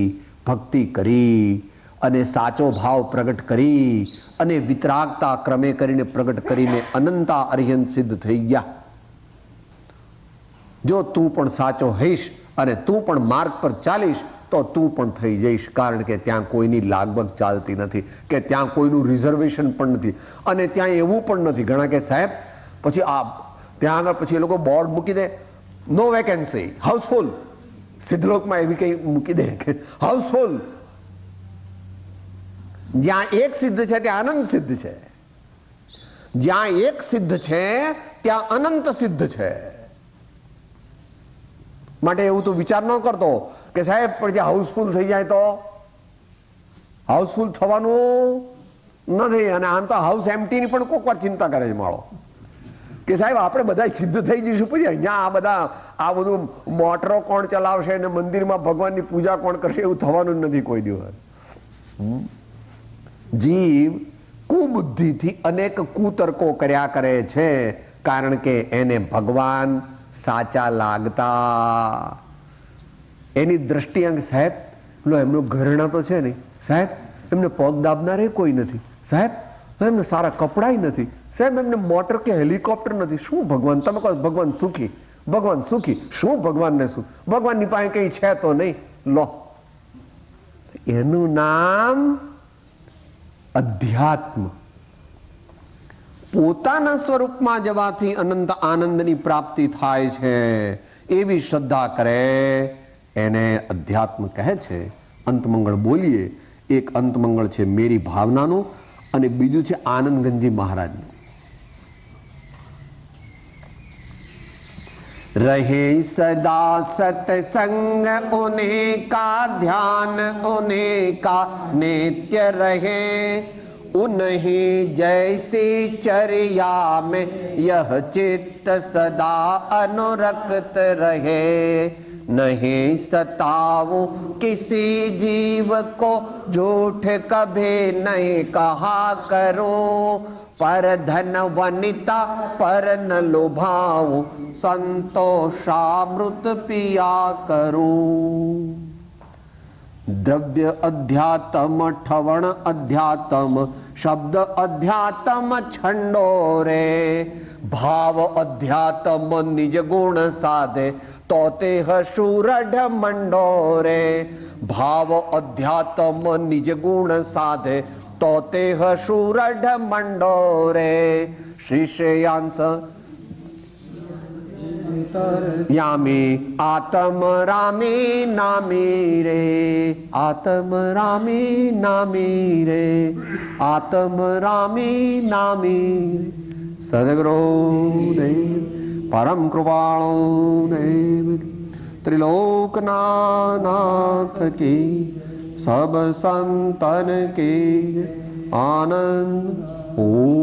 ભક્તિ કરી અને સાચો ભાવ પ્રગટ કરી અને વિતરાગતા ક્રમે કરીને પ્રગટ કરીને અનંતા અરિહંત સિદ્ધ થઈ ગયા. જો તું પણ સાચો હઈશ અને તું પણ માર્ગ પર ચાલીશ તો તું પણ થઈ જઈશ, કારણ કે ત્યાં કોઈની લાગબગ ચાલતી નથી, કે ત્યાં કોઈનું રિઝર્વેશન પણ નથી. અને ત્યાં એવું પણ નથી, ઘણા કે સાહેબ પછી આ ત્યાં આગળ પછી એ લોકો બોર્ડ મૂકી દે, નો વેકેન્સી, હાઉસફુલ. સિદ્ધલોકમાં એવી કઈ મૂકી દે કે હાઉસફુલ. જ્યાં એક સિદ્ધ છે ત્યાં અનંત સિદ્ધ છે, જ્યાં એક સિદ્ધ છે ત્યાં અનંત સિદ્ધ છે. માટે એવું તો વિચાર ન કરતો કે સાહેબ પણ જ્યાં હાઉસફુલ થઈ જાય તો, હાઉસફુલ થવાનું નથી. અને આમ તો હાઉસ એમ્પ્ટીની પણ કોક વાર ચિંતા કરે છે માળો કે સાહેબ આપણે બધા સિદ્ધ થઈ જઈશું, પછી અહીંયા આ બધા આ બધું મોટરો કોણ ચલાવશે અને મંદિરમાં ભગવાનની પૂજા કોણ કરશે, એવું થવાનું જ નથી કોઈ દિવસ. જીવ કુબુદ્ધિથી અનેક કુતર્કો કર્યા કરે છે, કારણ કે એને ભગવાન સાચા લાગતા. એની દ્રષ્ટિ અંગ સાહેબ લો એમનું ઘરેણા તો છે નહીં, સાહેબ એમને પગ દાબનારે કોઈ નથી, સાહેબ એમને સારા કપડાય નથી, સાહેબ એમને મોટર કે હેલિકોપ્ટર નથી. શું ભગવાન? તમે કહો ભગવાન સુખી, ભગવાન સુખી. શું ભગવાનને શું? ભગવાનની પાસે કઈ છે તો નહીં. લો, એનું નામ અધ્યાત્મ પોતાના સ્વરૂપમાં જવાથી અનંત આનંદની પ્રાપ્તિ થાય છે એવી શ્રદ્ધા કરે એને અધ્યાત્મ કહે છે. અંતમંગળ બોલીએ. એક અંતમંગળ છે મેરી ભાવનાનું અને બીજું છે આનંદગંજી મહારાજનું. રહે સદા સત્સંગ ઉन्हें का ધ્યાન उन्हें का नित्य रहे उन्हीं जैसी चर्या में यह चित्त सदा अनुरक्त रहे नहीं सताओ किसी जीव को झूठ कभी नहीं कहा करो पर धन वनिता पर न लोभाऊं संतोषामृत पिया करूं. દ્રવ્ય અધ્યાત્મ ઠવણ અધ્યાત્મ શબ્દ અધ્યાત્મ છંડો રે ભાવ અધ્યાત્મ નિજ ગુણ સાધે તો તે શૂરઢ મંડો રે ભાવ અધ્યાત્મ નિજ ગુણ સાધે તો તે શૂરઢ મંડો રે શ્રીશ્રેયાંશ યામી આત્મ રામી નામી રે આત્મ રામી નામી રે આત્મ રામી નામી રે. સદગુરુદેવ પરમ કૃપાળુ દેવ ત્રિલોકનાથ કી સબ સંતન કી આનંદ. ઓમ